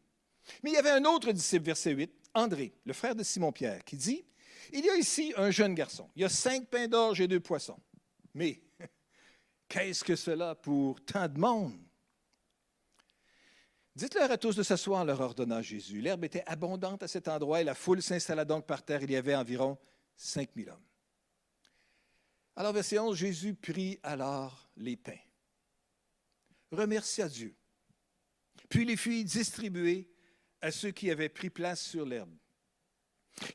Mais il y avait un autre disciple, verset 8, André, le frère de Simon-Pierre, qui dit, « Il y a ici un jeune garçon. Il y a 5 pains d'orge et 2 poissons. Mais qu'est-ce que cela pour tant de monde? » « Dites-leur à tous de s'asseoir, leur ordonna Jésus. L'herbe était abondante à cet endroit et la foule s'installa donc par terre. Il y avait environ 5000 hommes. Alors, verset 11, Jésus prit alors les pains, remercia Dieu, puis les fit distribuer à ceux qui avaient pris place sur l'herbe.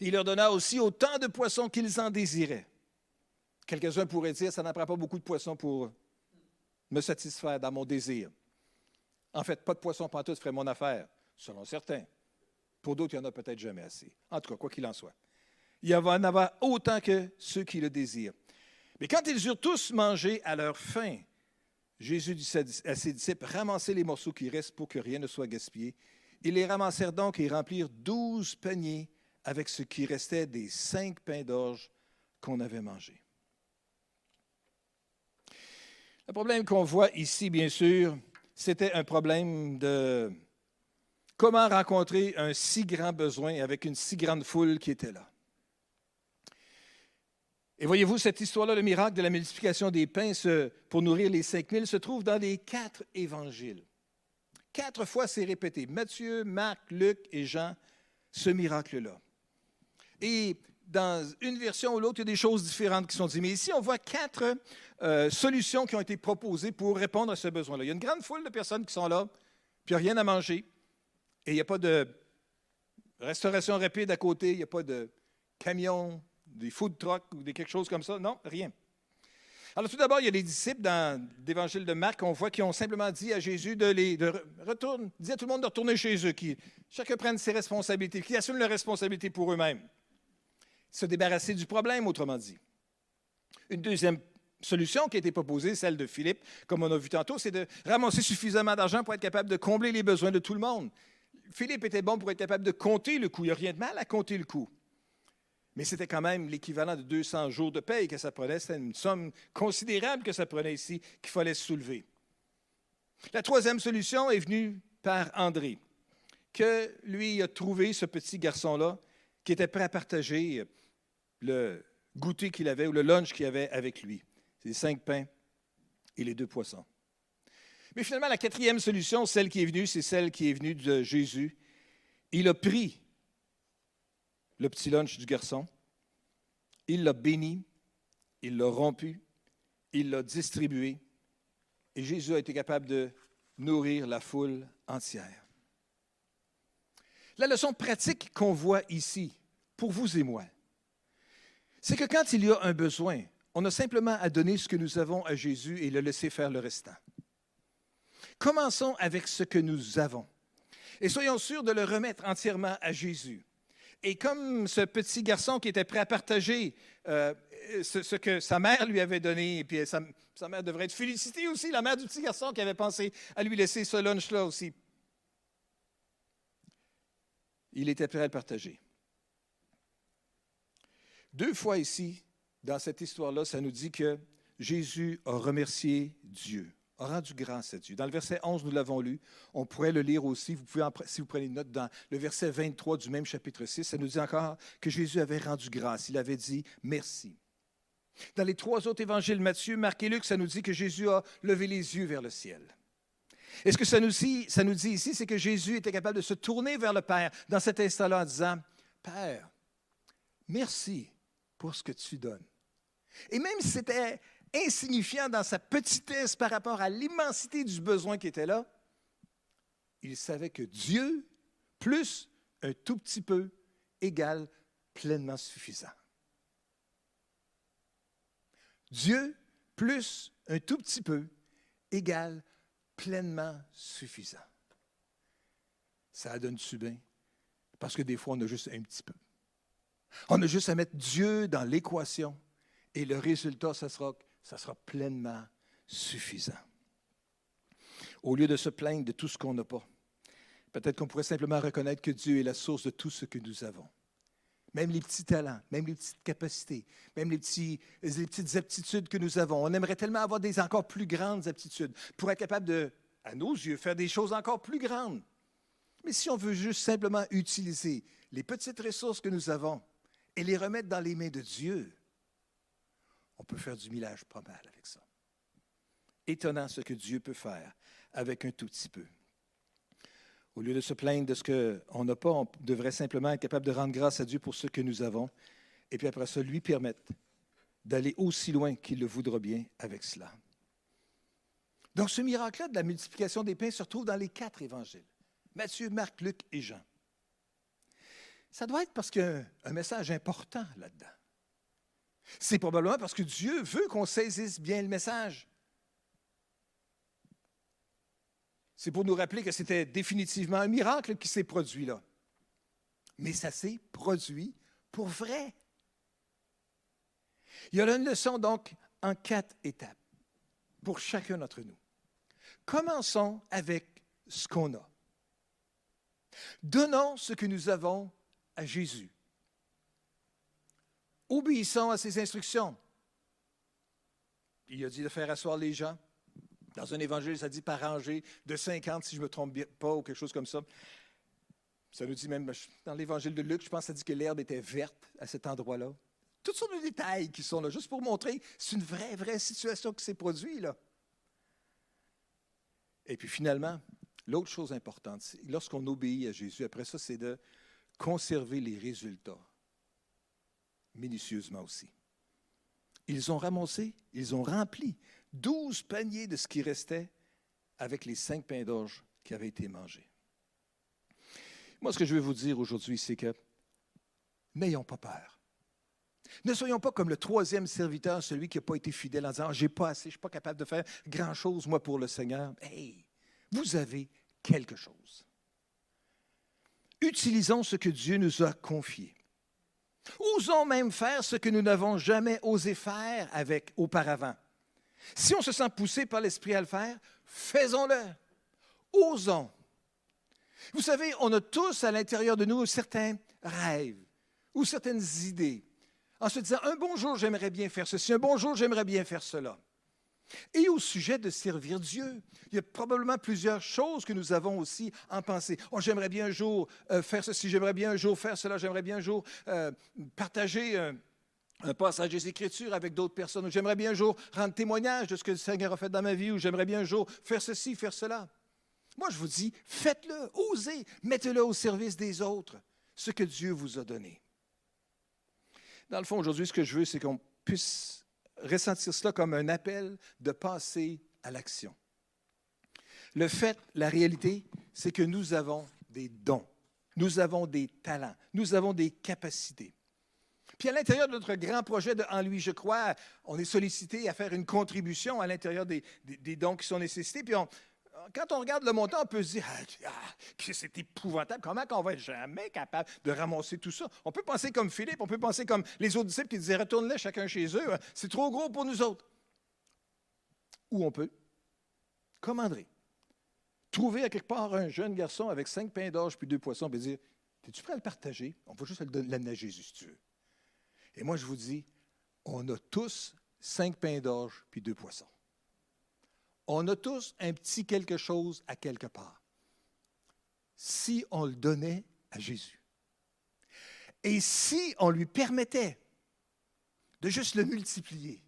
Il leur donna aussi autant de poissons qu'ils en désiraient. Quelques-uns pourraient dire, ça n'en prend pas beaucoup de poissons pour me satisfaire dans mon désir. En fait, pas de poissons pantoute ferait mon affaire, selon certains. Pour d'autres, il n'y en a peut-être jamais assez. En tout cas, quoi qu'il en soit. Il va en avoir autant que ceux qui le désirent. Mais quand ils eurent tous mangé à leur faim, Jésus dit à ses disciples, « Ramassez les morceaux qui restent pour que rien ne soit gaspillé. » Ils les ramassèrent donc et remplirent 12 paniers avec ce qui restait des 5 pains d'orge qu'on avait mangés. Le problème qu'on voit ici, bien sûr, c'était un problème de comment rencontrer un si grand besoin avec une si grande foule qui était là. Et voyez-vous, cette histoire-là, le miracle de la multiplication des pains pour nourrir les 5000, se trouve dans les 4 évangiles. 4 fois, c'est répété. Matthieu, Marc, Luc et Jean, ce miracle-là. Et dans une version ou l'autre, il y a des choses différentes qui sont dites. Mais ici, on voit 4 solutions qui ont été proposées pour répondre à ce besoin-là. Il y a une grande foule de personnes qui sont là, puis il n'y a rien à manger. Et il n'y a pas de restauration rapide à côté, il n'y a pas de camion, des food trucks ou quelque chose comme ça. Non, rien. Alors tout d'abord, il y a les disciples dans l'Évangile de Marc, on voit qu'ils ont simplement dit à Jésus dit à tout le monde de retourner chez eux, qui chacun prenne ses responsabilités, qui assume leurs responsabilités pour eux-mêmes. Se débarrasser du problème, autrement dit. Une deuxième solution qui a été proposée, celle de Philippe, comme on a vu tantôt, c'est de ramasser suffisamment d'argent pour être capable de combler les besoins de tout le monde. Philippe était bon pour être capable de compter le coût. Il n'y a rien de mal à compter le coût. Mais c'était quand même l'équivalent de 200 jours de paye que ça prenait. C'était une somme considérable que ça prenait ici, qu'il fallait soulever. La troisième solution est venue par André, que lui a trouvé ce petit garçon-là qui était prêt à partager le goûter qu'il avait ou le lunch qu'il avait avec lui. C'est les 5 pains et les 2 poissons. Mais finalement, la quatrième solution, celle qui est venue, c'est celle qui est venue de Jésus. Il a pris le petit lunch du garçon, il l'a béni, il l'a rompu, il l'a distribué, et Jésus a été capable de nourrir la foule entière. La leçon pratique qu'on voit ici, pour vous et moi, c'est que quand il y a un besoin, on a simplement à donner ce que nous avons à Jésus et le laisser faire le restant. Commençons avec ce que nous avons et soyons sûrs de le remettre entièrement à Jésus. Et comme ce petit garçon qui était prêt à partager ce que sa mère lui avait donné, et puis sa mère devrait être félicitée aussi, la mère du petit garçon qui avait pensé à lui laisser ce lunch-là aussi. Il était prêt à le partager. 2 fois ici, dans cette histoire-là, ça nous dit que Jésus a remercié Dieu, a rendu grâce à Dieu. Dans le verset 11, nous l'avons lu. On pourrait le lire aussi. Vous pouvez, si vous prenez note, dans le verset 23 du même chapitre 6, ça nous dit encore que Jésus avait rendu grâce. Il avait dit merci. Dans les 3 autres évangiles, Matthieu, Marc et Luc, ça nous dit que Jésus a levé les yeux vers le ciel. Et ce que ça nous dit ici, c'est que Jésus était capable de se tourner vers le Père dans cet instant-là en disant, « Père, merci pour ce que tu donnes. » Et même si c'était insignifiant dans sa petitesse par rapport à l'immensité du besoin qui était là, il savait que Dieu, plus un tout petit peu, égale pleinement suffisant. Dieu, plus un tout petit peu, égale pleinement suffisant. Ça donne-tu bien? Parce que des fois, on a juste un petit peu. On a juste à mettre Dieu dans l'équation et le résultat, ça sera pleinement suffisant. Au lieu de se plaindre de tout ce qu'on n'a pas, peut-être qu'on pourrait simplement reconnaître que Dieu est la source de tout ce que nous avons. Même les petits talents, même les petites capacités, même les petites aptitudes que nous avons. On aimerait tellement avoir des encore plus grandes aptitudes pour être capable de, à nos yeux, faire des choses encore plus grandes. Mais si on veut juste simplement utiliser les petites ressources que nous avons et les remettre dans les mains de Dieu, on peut faire du millage pas mal avec ça. Étonnant ce que Dieu peut faire avec un tout petit peu. Au lieu de se plaindre de ce qu'on n'a pas, on devrait simplement être capable de rendre grâce à Dieu pour ce que nous avons, et puis après ça, lui permettre d'aller aussi loin qu'il le voudra bien avec cela. Donc, ce miracle-là de la multiplication des pains se retrouve dans les 4 évangiles, Matthieu, Marc, Luc et Jean. Ça doit être parce qu'il y a un message important là-dedans. C'est probablement parce que Dieu veut qu'on saisisse bien le message. C'est pour nous rappeler que c'était définitivement un miracle qui s'est produit là. Mais ça s'est produit pour vrai. Il y a une leçon donc en 4 étapes pour chacun d'entre nous. Commençons avec ce qu'on a. Donnons ce que nous avons à Jésus. Obéissons à ses instructions. Il a dit de faire asseoir les gens. Dans un évangile, ça dit par rangée de 50, si je ne me trompe pas, ou quelque chose comme ça. Ça nous dit même, dans l'évangile de Luc, je pense que ça dit que l'herbe était verte à cet endroit-là. Toutes sortes de détails qui sont là, juste pour montrer que c'est une vraie situation qui s'est produite, là. Et puis finalement, l'autre chose importante, c'est lorsqu'on obéit à Jésus, après ça, c'est de conserver les résultats minutieusement aussi. Ils ont ramassé, ils ont rempli 12 paniers de ce qui restait avec les 5 pains d'orge qui avaient été mangés. Moi, ce que je veux vous dire aujourd'hui, c'est que n'ayons pas peur. Ne soyons pas comme le 3e serviteur, celui qui n'a pas été fidèle en disant « j'ai pas assez, je ne suis pas capable de faire grand-chose, moi, pour le Seigneur. » Hey, vous avez quelque chose. Utilisons ce que Dieu nous a confié. Osons même faire ce que nous n'avons jamais osé faire auparavant. Si on se sent poussé par l'Esprit à le faire, faisons-le. Osons. Vous savez, on a tous à l'intérieur de nous certains rêves ou certaines idées. En se disant, un bon jour, j'aimerais bien faire ceci, un bon jour, j'aimerais bien faire cela. Et au sujet de servir Dieu, il y a probablement plusieurs choses que nous avons aussi en pensée. Oh, j'aimerais bien un jour faire ceci, j'aimerais bien un jour faire cela, j'aimerais bien un jour partager un passage des Écritures avec d'autres personnes, ou j'aimerais bien un jour rendre témoignage de ce que le Seigneur a fait dans ma vie, ou j'aimerais bien un jour faire ceci, faire cela. Moi, je vous dis, faites-le, osez, mettez-le au service des autres, ce que Dieu vous a donné. Dans le fond, aujourd'hui, ce que je veux, c'est qu'on puisse ressentir cela comme un appel de passer à l'action. Le fait, la réalité, c'est que nous avons des dons, nous avons des talents, nous avons des capacités. Puis à l'intérieur de notre grand projet de « En lui, je crois », on est sollicité à faire une contribution à l'intérieur des dons qui sont nécessités. Puis quand on regarde le montant, on peut se dire que c'est épouvantable. Comment on va être jamais capable de ramasser tout ça? On peut penser comme Philippe, on peut penser comme les autres disciples qui disaient « Retourne-les chacun chez eux, c'est trop gros pour nous autres. » Ou on peut, comme André, trouver à quelque part un jeune garçon avec 5 pains d'orge puis 2 poissons et dire « Es-tu prêt à le partager? On va juste l'amener à Jésus si tu veux. » Et moi, je vous dis, On a tous 5 pains d'orge puis 2 poissons. On a tous un petit quelque chose à quelque part. Si on le donnait à Jésus, et si on lui permettait de juste le multiplier,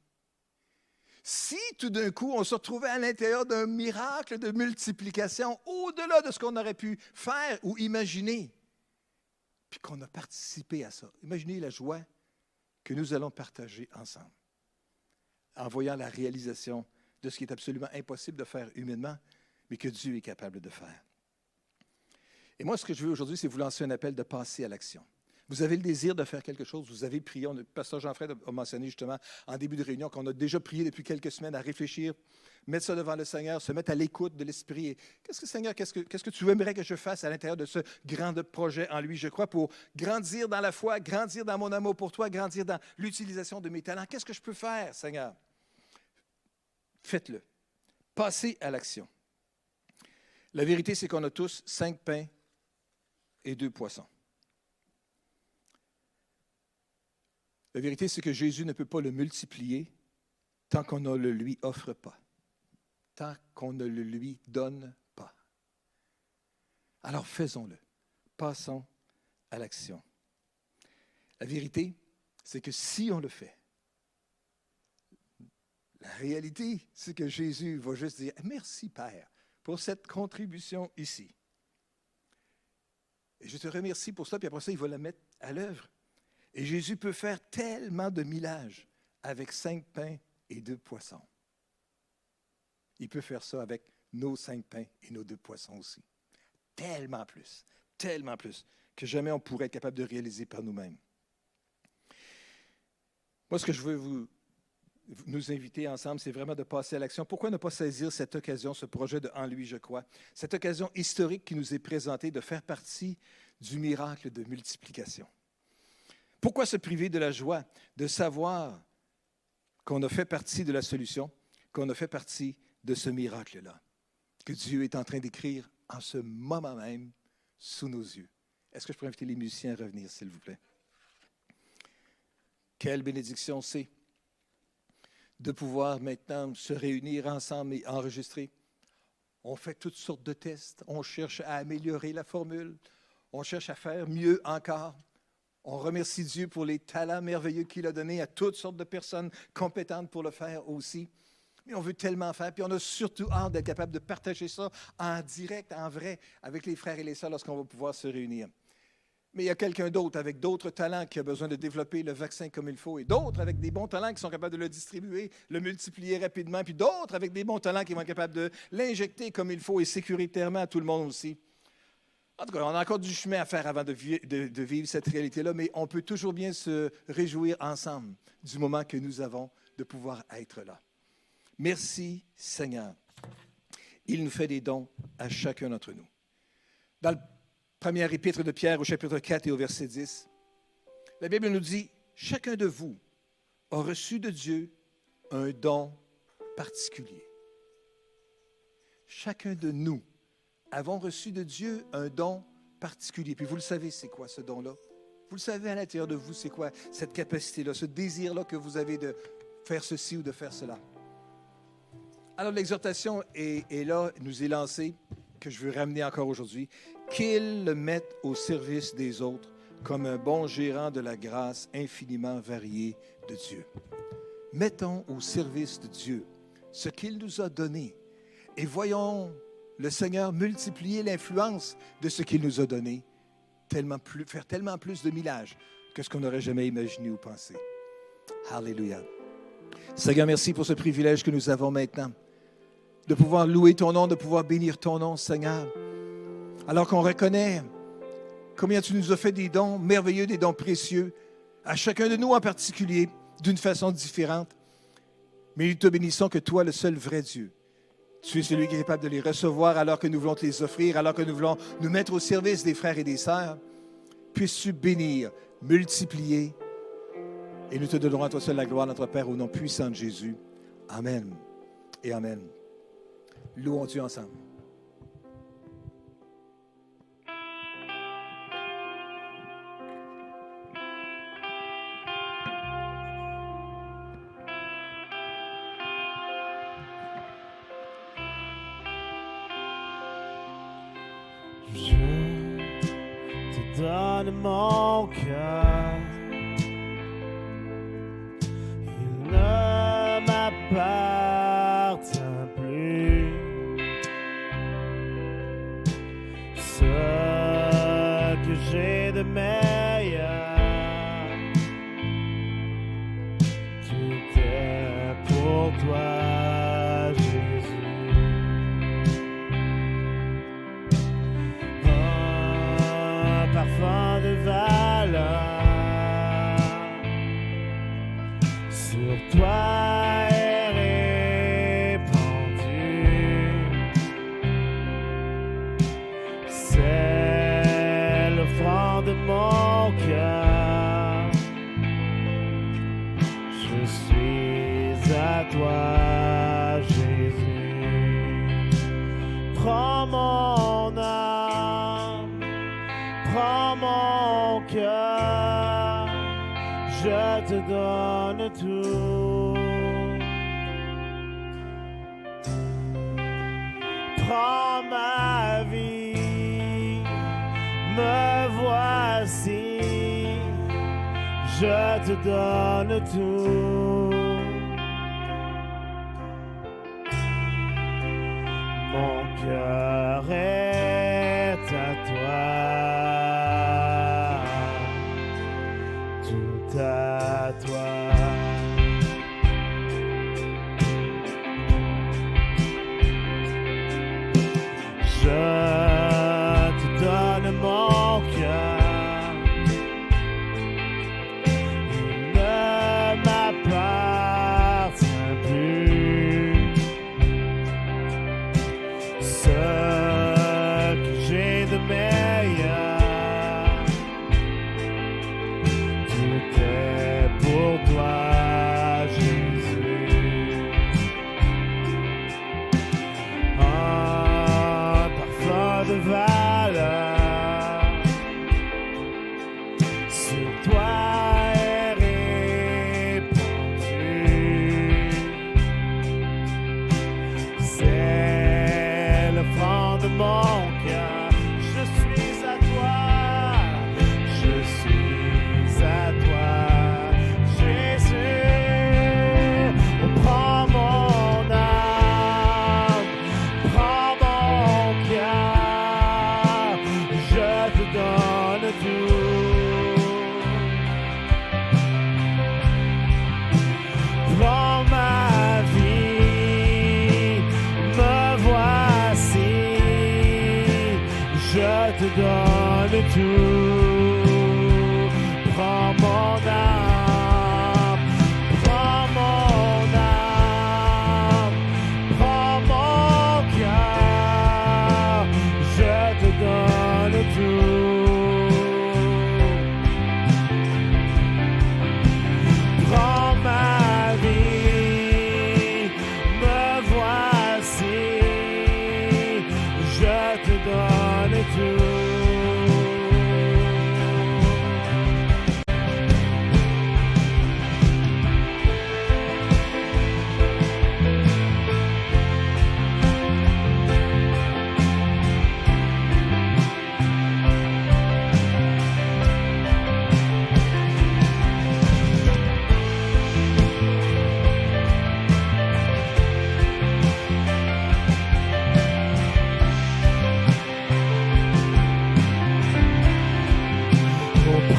si tout d'un coup on se retrouvait à l'intérieur d'un miracle de multiplication au-delà de ce qu'on aurait pu faire ou imaginer, puis qu'on a participé à ça, imaginez la joie que nous allons partager ensemble en voyant la réalisation de ce qui est absolument impossible de faire humainement, mais que Dieu est capable de faire. Et moi, ce que je veux aujourd'hui, c'est vous lancer un appel de passer à l'action. Vous avez le désir de faire quelque chose, vous avez prié, le pasteur Jean-Fred a mentionné justement en début de réunion qu'on a déjà prié depuis quelques semaines à réfléchir, mettre ça devant le Seigneur, se mettre à l'écoute de l'Esprit. Qu'est-ce que Seigneur, qu'est-ce que tu aimerais que je fasse à l'intérieur de ce grand projet en lui, je crois, pour grandir dans la foi, grandir dans mon amour pour toi, grandir dans l'utilisation de mes talents. Qu'est-ce que je peux faire, Seigneur? Faites-le. Passez à l'action. La vérité, c'est qu'on a tous 5 pains et 2 poissons. La vérité, c'est que Jésus ne peut pas le multiplier tant qu'on ne le lui offre pas, tant qu'on ne le lui donne pas. Alors faisons-le. Passons à l'action. La vérité, c'est que si on le fait, la réalité, c'est que Jésus va juste dire « Merci, Père, pour cette contribution ici. » Et je te remercie pour ça, puis après ça, il va la mettre à l'œuvre. Et Jésus peut faire tellement de millages avec 5 pains et 2 poissons. Il peut faire ça avec nos 5 pains et nos 2 poissons aussi. Tellement plus que jamais on pourrait être capable de réaliser par nous-mêmes. Moi, ce que je veux nous inviter ensemble, c'est vraiment de passer à l'action. Pourquoi ne pas saisir cette occasion, ce projet de « En lui, je crois », cette occasion historique qui nous est présentée de faire partie du miracle de multiplication? Pourquoi se priver de la joie de savoir qu'on a fait partie de la solution, qu'on a fait partie de ce miracle-là, que Dieu est en train d'écrire en ce moment même sous nos yeux? Est-ce que je pourrais inviter les musiciens à revenir, s'il vous plaît? Quelle bénédiction c'est de pouvoir maintenant se réunir ensemble et enregistrer. On fait toutes sortes de tests, on cherche à améliorer la formule, on cherche à faire mieux encore. On remercie Dieu pour les talents merveilleux qu'il a donnés à toutes sortes de personnes compétentes pour le faire aussi. Mais on veut tellement faire, puis on a surtout hâte d'être capable de partager ça en direct, en vrai, avec les frères et les sœurs lorsqu'on va pouvoir se réunir. Mais il y a quelqu'un d'autre avec d'autres talents qui a besoin de développer le vaccin comme il faut, et d'autres avec des bons talents qui sont capables de le distribuer, le multiplier rapidement, puis d'autres avec des bons talents qui vont être capables de l'injecter comme il faut et sécuritairement à tout le monde aussi. En tout cas, on a encore du chemin à faire avant de vivre cette réalité-là, mais on peut toujours bien se réjouir ensemble du moment que nous avons de pouvoir être là. Merci Seigneur. Il nous fait des dons à chacun d'entre nous. Dans le première épître de Pierre au chapitre 4 et au verset 10, la Bible nous dit « Chacun de vous a reçu de Dieu un don particulier. » Chacun de nous avons reçu de Dieu un don particulier. Puis vous le savez, c'est quoi ce don-là? Vous le savez à l'intérieur de vous, c'est quoi cette capacité-là, ce désir-là que vous avez de faire ceci ou de faire cela. Alors l'exhortation est là, nous est lancée, que je veux ramener encore aujourd'hui, qu'il le mette au service des autres comme un bon gérant de la grâce infiniment variée de Dieu. Mettons au service de Dieu ce qu'il nous a donné et voyons le Seigneur multiplier l'influence de ce qu'il nous a donné, faire tellement plus de millages que ce qu'on n'aurait jamais imaginé ou pensé. Alléluia. Seigneur, merci pour ce privilège que nous avons maintenant, de pouvoir louer ton nom, de pouvoir bénir ton nom, Seigneur. Alors qu'on reconnaît combien tu nous as fait des dons merveilleux, des dons précieux, à chacun de nous en particulier, d'une façon différente. Mais nous te bénissons que toi, le seul vrai Dieu, tu es celui qui est capable de les recevoir alors que nous voulons te les offrir, alors que nous voulons nous mettre au service des frères et des sœurs. Puisses-tu bénir, multiplier, et nous te donnerons à toi seul la gloire, notre Père, au nom puissant de Jésus. Amen et Amen. Louons Dieu ensemble. Je te donne mon cœur. Il ne m'appartient plus. Ce que j'ai de meilleur, tout est pour toi, Jésus. Un parfum de valeur sur toi est répandu. C'est l'offrande de mon cœur. Je suis à toi, Jésus. Prends mon âme, prends mon cœur, je te donne tout. Prends ma vie, me voici, je te donne tout. Mon cœur est à toi, tout à toi. Je te donne mon cœur. Il ne m'appartient plus. Ce que j'ai de meilleur, tout est pour toi, Jésus. Un parfum de valeur sur toi est répandu. C'est l'offrande de mon cœur. Je suis à toi, je suis à toi, Jésus. Oh, prends mon âme, prends mon cœur, je te donne tout. Prends ma vie, me voici, je te donne tout. Prends mon âme, prends mon âme, prends mon cœur, je te donne tout. Prends ma vie, me voici, je te donne tout.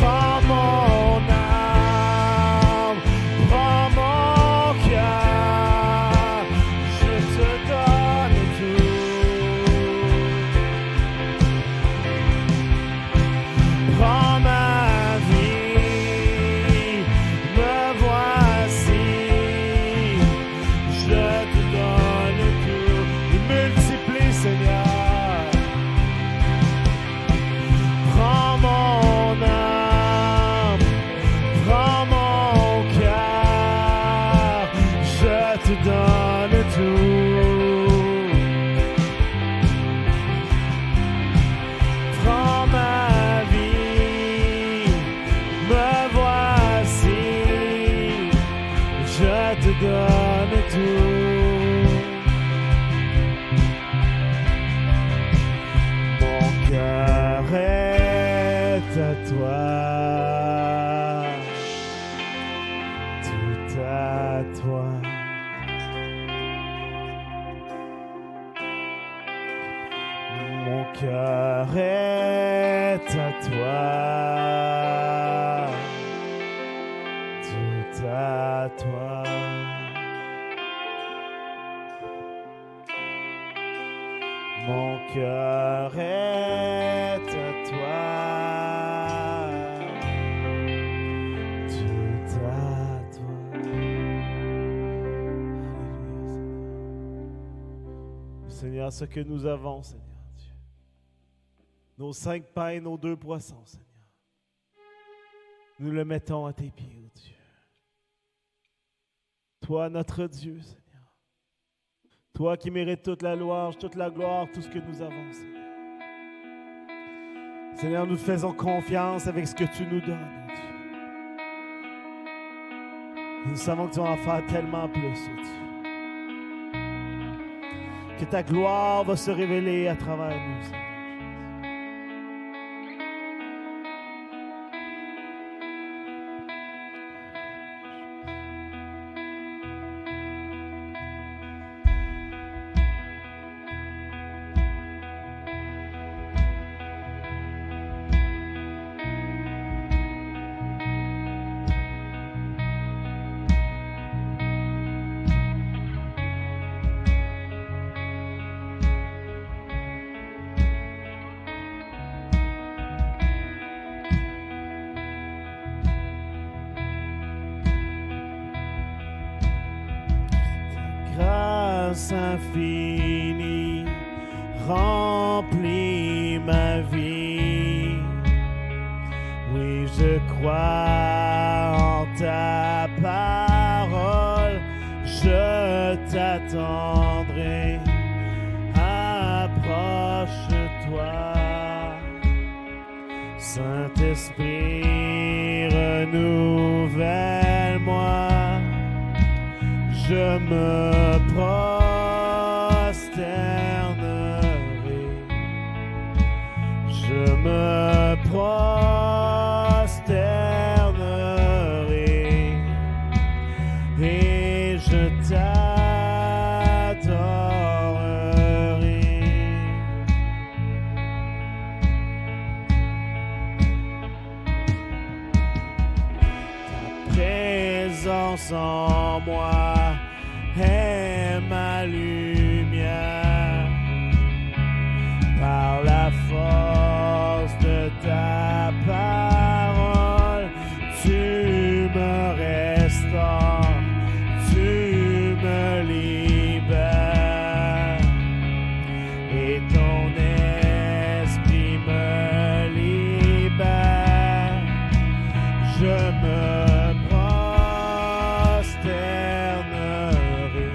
Prends mon âme, prends mon cœur, je te donne tout. Prends ma vie, me voici, je te donne tout. Multiplie, Seigneur. Prends mon âme, prends mon cœur, je te donne tout. Prends ma vie, me voici, je te donne tout. Mon cœur à toi, tout à toi. Mon cœur est à toi, tout à toi. Mon cœur est à toi, tout à toi. Alléluia, Seigneur, ce que nous avons, Seigneur Dieu, nos 5 pains et nos 2 poissons, Seigneur, nous le mettons à tes pieds, oh Dieu. Toi, notre Dieu, Seigneur. Toi qui mérites toute la louange, toute la gloire, tout ce que nous avons, Seigneur. Seigneur, nous te faisons confiance avec ce que tu nous donnes, oh Dieu. Nous savons que tu vas en faire tellement plus, oh Dieu. Que ta gloire va se révéler à travers nous, Seigneur. Grâce infinie remplit ma vie. Oui, je crois en ta parole, je t'attendrai. Approche-toi, Saint-Esprit, renouvelle-moi. Je me prosternerai, je me prosternerai et je t'adorerai. Ta présence en moi est ma lumière, par la force de ta parole, tu me restaures, tu me libères, et ton esprit me libère. Je me prosternerai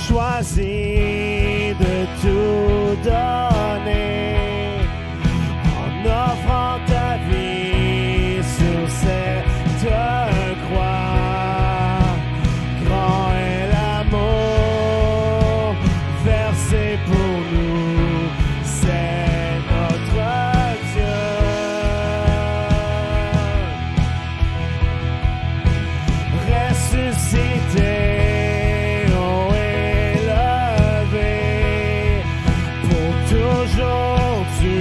choisi de tout donner en offrant ta vie sur cette croix. Grand est l'amour versé pour nous, c'est notre Dieu. Ressuscité, haut élevé, pour toujours tu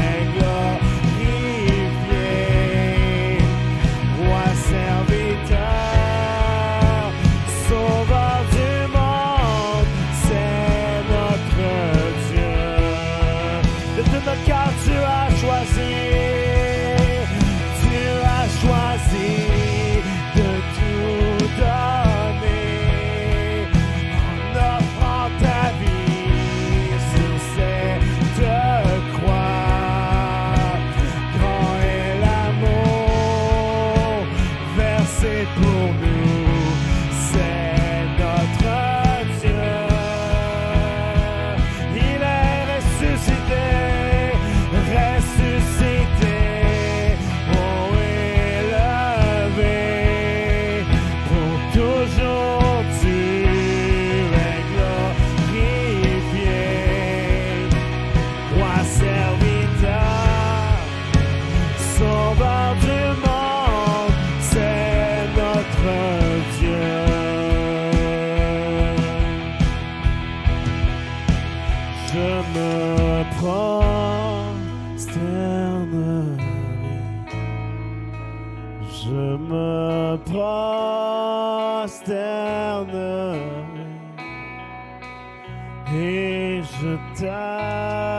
es glorifié. Roi serviteur, sauveur du monde, c'est notre Dieu. De tout notre cœur tu as choisi, de tout donner en offrant ta vie sur cette croix. Grand est l'amour versé pour nous, c'est notre Dieu. Il est ressuscité, ressuscité, haut élevé, pour toujours tu es glorifié. Roi serviteur, sauveur du monde, c'est notre Dieu. Je me prosternerai, je me prosternerai et je t'adorerai.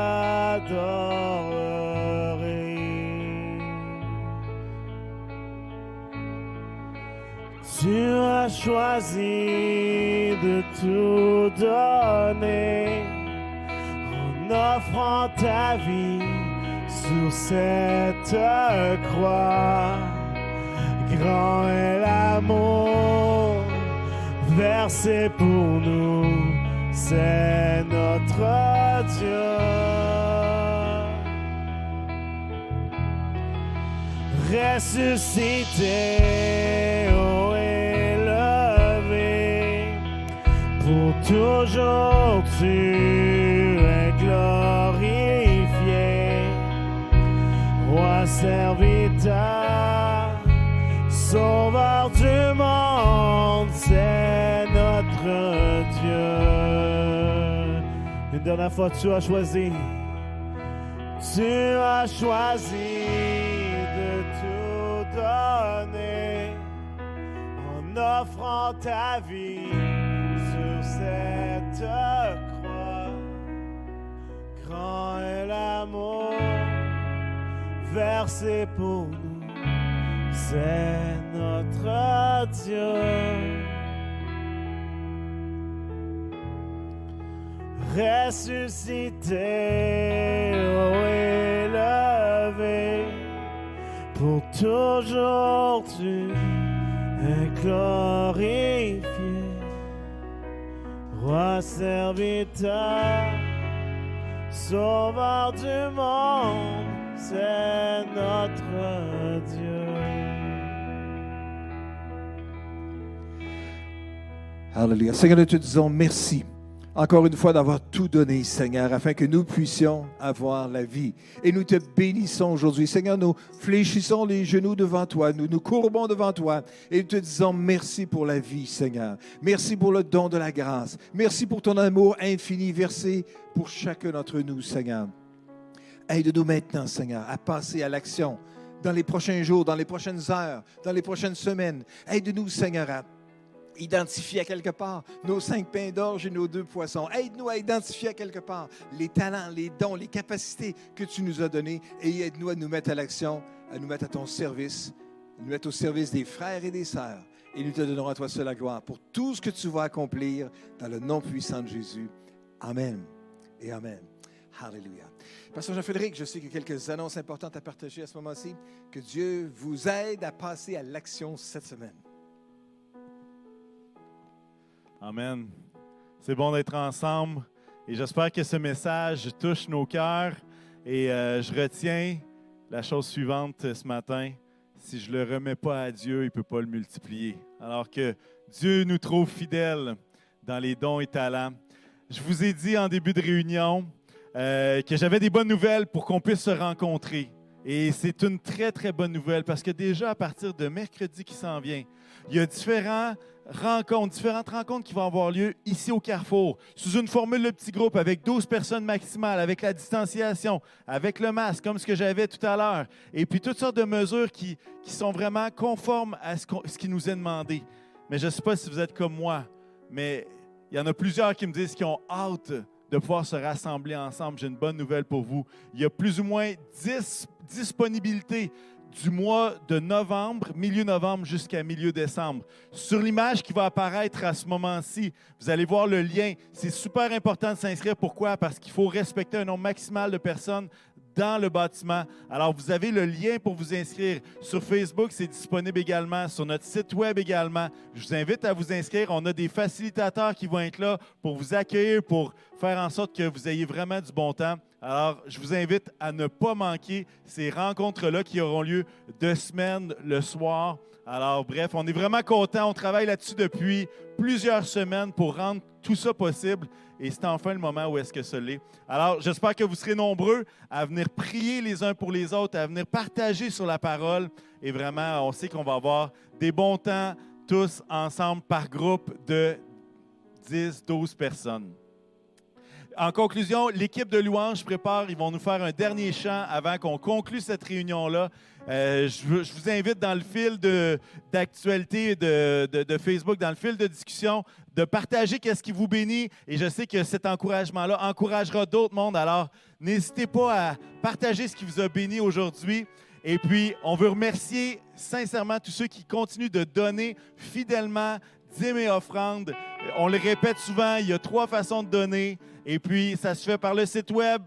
Tu as choisi de tout donner en offrant ta vie sur cette croix. Grand est l'amour versé pour nous, c'est notre Dieu. Ressuscité, haut élevé, pour toujours tu es glorifié. Roi serviteur, sauveur du monde, c'est notre Dieu. Une dernière fois, tu as choisi de tout donner en offrant ta vie sur cette croix. Grand est l'amour versé pour nous, c'est notre Dieu. Ressuscité, haut élevé, pour toujours tu es glorifié. Roi serviteur, sauveur du monde, c'est notre Dieu. Alléluia. Seigneur, nous te disons merci. Encore une fois d'avoir tout donné, Seigneur, afin que nous puissions avoir la vie. Et nous te bénissons aujourd'hui. Seigneur, nous fléchissons les genoux devant toi, nous nous courbons devant toi et nous te disons merci pour la vie, Seigneur. Merci pour le don de la grâce. Merci pour ton amour infini versé pour chacun d'entre nous, Seigneur. Aide-nous maintenant, Seigneur, à passer à l'action dans les prochains jours, dans les prochaines heures, dans les prochaines semaines. Aide-nous, Seigneur, à identifier à quelque part nos 5 pains d'orge et nos 2 poissons. Aide-nous à identifier à quelque part les talents, les dons, les capacités que tu nous as donnés et aide-nous à nous mettre à l'action, à nous mettre à ton service, à nous mettre au service des frères et des sœurs. Et nous te donnerons à toi seul la gloire pour tout ce que tu vas accomplir dans le nom puissant de Jésus. Amen et Amen. Alléluia. Pasteur Jean-Frédéric, je sais qu'il y a quelques annonces importantes à partager à ce moment-ci. Que Dieu vous aide à passer à l'action cette semaine. Amen. C'est bon d'être ensemble et j'espère que ce message touche nos cœurs. Et je retiens la chose suivante ce matin. Si je ne le remets pas à Dieu, il ne peut pas le multiplier. Alors que Dieu nous trouve fidèles dans les dons et talents. Je vous ai dit en début de réunion que j'avais des bonnes nouvelles pour qu'on puisse se rencontrer. Et c'est une très, très bonne nouvelle parce que déjà, à partir de mercredi qui s'en vient, il y a différentes rencontres qui vont avoir lieu ici au Carrefour, sous une formule de petit groupe avec 12 personnes maximales, avec la distanciation, avec le masque, comme ce que j'avais tout à l'heure. Et puis toutes sortes de mesures qui sont vraiment conformes à ce qui nous est demandé. Mais je ne sais pas si vous êtes comme moi, mais il y en a plusieurs qui me disent qu'ils ont hâte de pouvoir se rassembler ensemble. J'ai une bonne nouvelle pour vous. Il y a plus ou moins 10 disponibilités du mois de novembre, milieu novembre jusqu'à milieu décembre. Sur l'image qui va apparaître à ce moment-ci, vous allez voir le lien. C'est super important de s'inscrire. Pourquoi? Parce qu'il faut respecter un nombre maximal de personnes dans le bâtiment. Alors, vous avez le lien pour vous inscrire. Sur Facebook, c'est disponible également. Sur notre site web également. Je vous invite à vous inscrire. On a des facilitateurs qui vont être là pour vous accueillir, pour faire en sorte que vous ayez vraiment du bon temps. Alors, je vous invite à ne pas manquer ces rencontres-là qui auront lieu de semaine le soir. Alors, bref, on est vraiment contents. On travaille là-dessus depuis plusieurs semaines pour rendre tout ça possible. Et c'est enfin le moment où est-ce que ce l'est. Alors, j'espère que vous serez nombreux à venir prier les uns pour les autres, à venir partager sur la parole. Et vraiment, on sait qu'on va avoir des bons temps tous ensemble par groupe de 10-12 personnes. En conclusion, l'équipe de louanges prépare, ils vont nous faire un dernier chant avant qu'on conclue cette réunion-là. Je vous invite dans le fil d'actualité de Facebook, dans le fil de discussion, de partager qu'est-ce qui vous bénit. Et je sais que cet encouragement-là encouragera d'autres mondes. Alors, n'hésitez pas à partager ce qui vous a béni aujourd'hui. Et puis, on veut remercier sincèrement tous ceux qui continuent de donner fidèlement, dîmes et offrandes. On le répète souvent, il y a 3 façons de donner. Et puis, ça se fait par le site web,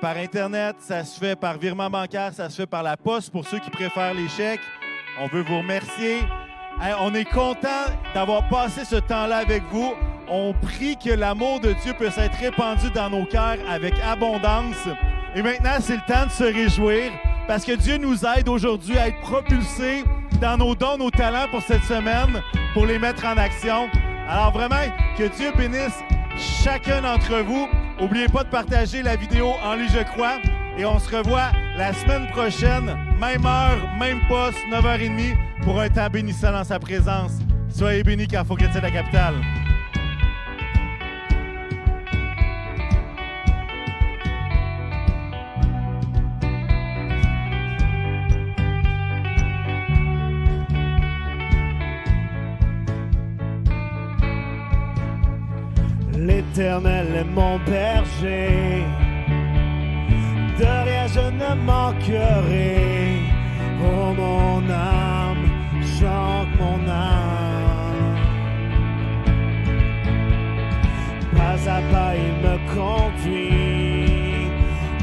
par Internet, ça se fait par virement bancaire, ça se fait par la poste pour ceux qui préfèrent les chèques. On veut vous remercier. On est content d'avoir passé ce temps-là avec vous. On prie que l'amour de Dieu puisse être répandu dans nos cœurs avec abondance. Et maintenant, c'est le temps de se réjouir parce que Dieu nous aide aujourd'hui à être propulsés dans nos dons, nos talents pour cette semaine, pour les mettre en action. Alors vraiment, que Dieu bénisse chacun d'entre vous. N'oubliez pas de partager la vidéo en lui, je crois. Et on se revoit la semaine prochaine, même heure, même poste, 9h30, pour un temps bénissant dans sa présence. Soyez bénis, Carrefour Chrétien de la Capitale. L'Éternel est mon berger, de rien je ne manquerai. Oh mon âme, chante mon âme. Pas à pas il me conduit,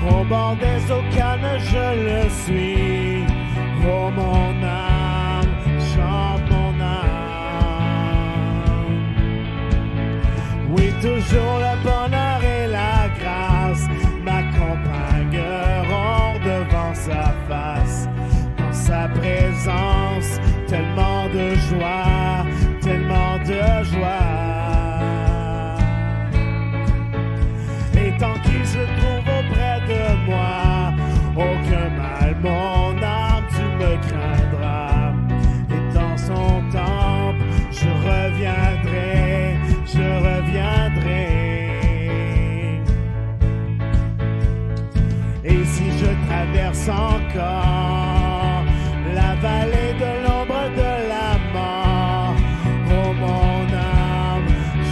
au bord des eaux calmes je le suis. Oh mon âme, chante mon âme. Oui, toujours le bonheur et la grâce m'accompagneront devant sa face. Dans sa présence, tellement de joie, tellement de joie. Et tant qu'il se trouve auprès de moi, aucun mal, mon âme, tu me craindras. Et dans son temple, je reviendrai, je reviendrai. Et si je traverse encore la vallée de l'ombre de la mort, oh mon âme,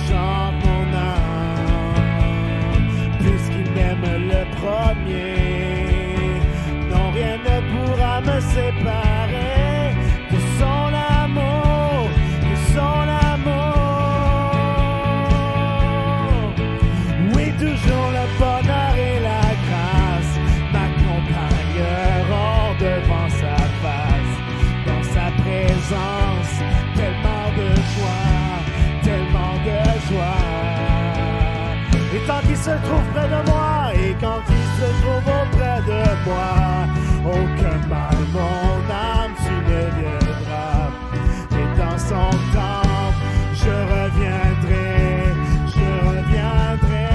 chante mon âme, puisqu'il m'aime le premier, non rien ne pourra me séparer de son amour, de son amour. Oui, toujours le bonheur et la grâce m'accompagneront devant sa face. Dans sa présence, tellement de joie, tellement de joie. trouve près de moi et quand il se trouve auprès de moi, aucun mal, mon âme, tu ne viendras. Et dans son temps, je reviendrai, je reviendrai.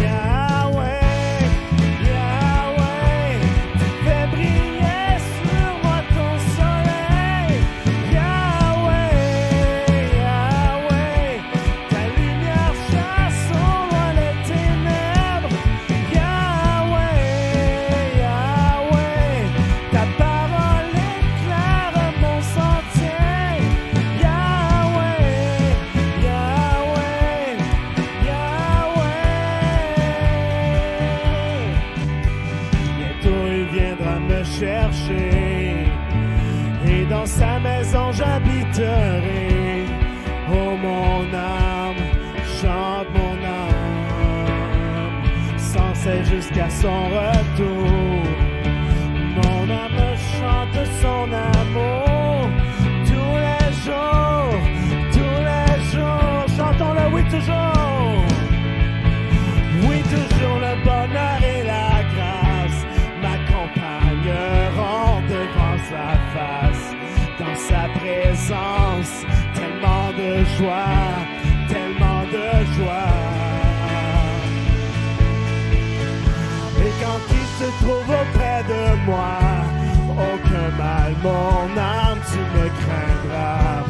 Yahweh, Yahweh, tu fais briller sur moi ton soleil. Yahweh, Yahweh, ta lumière chasse au loin les ténèbres. Yahweh, Yahweh, ta parole éclaire mon sentier. Yahweh, Yahweh, Yahweh. Bientôt il viendra me chercher et dans sa maison j'habiterai. Oh mon âme, chante mon âme, sans cesse jusqu'à son retour. Mon âme chante son amour tous les jours, chantons-le, oui toujours. Oui toujours le bonheur et la grâce m'accompagneront devant sa face. Dans sa présence, tellement de joie, tellement de joie. Et quand il se trouve auprès de moi, aucun mal, mon âme, tu me craindras.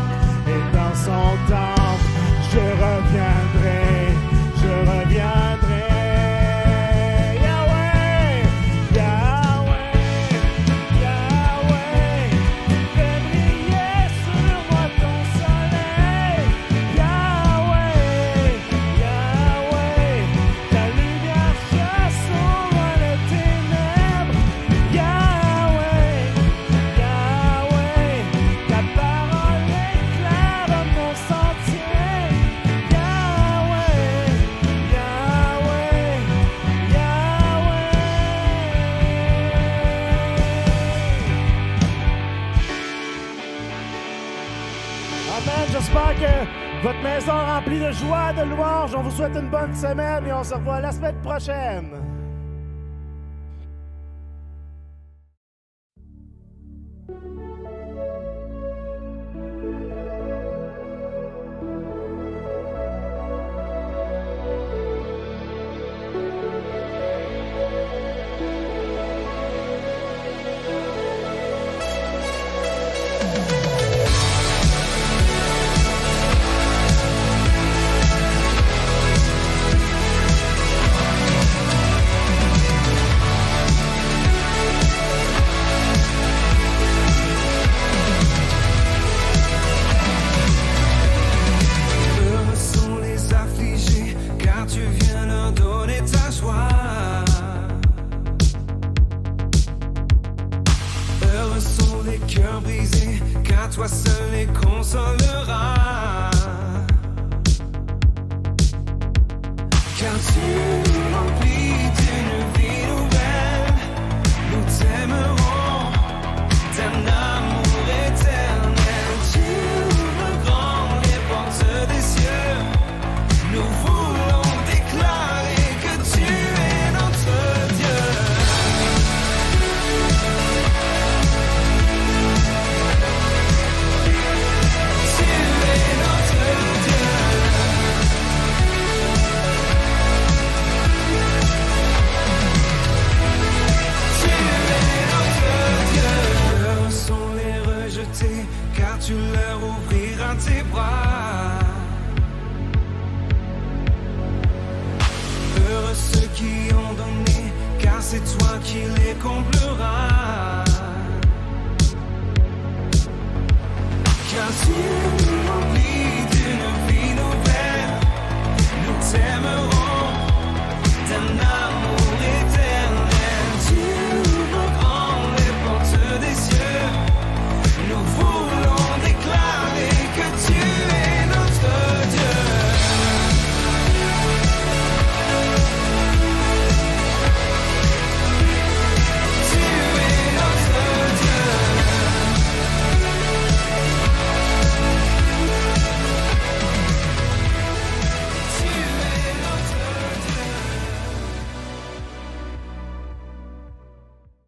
Et dans son temple, je reviendrai, je reviendrai. Yahweh, Yahweh, Yahweh, fais briller sur moi ton soleil. Yahweh, Yahweh, ta lumière chasse au loin les ténèbres. Yahweh, Yahweh, ta parole éclaire mon sentier. Yahweh, Yahweh, Yahweh. Amen, j'espère que votre maison est remplie de joie, de louange. On vous souhaite une bonne semaine et on se revoit la semaine prochaine. Heureux sont les affligés, car tu viens leur donner ta joie. Heureux sont les cœurs brisés, car toi seul les consoleras. Car tu nous remplis d'une vie nouvelle, nous t'aimerons d'un amour éternel. Tu ouvres grand les portes des cieux, nous voulons déclarer que tu es notre Dieu. Tu es notre Dieu. Tu es notre Dieu. Heureux sont les rejetés, car tu leur ouvriras tes bras. Heureux ceux qui ont donné, car c'est toi qui les combleras.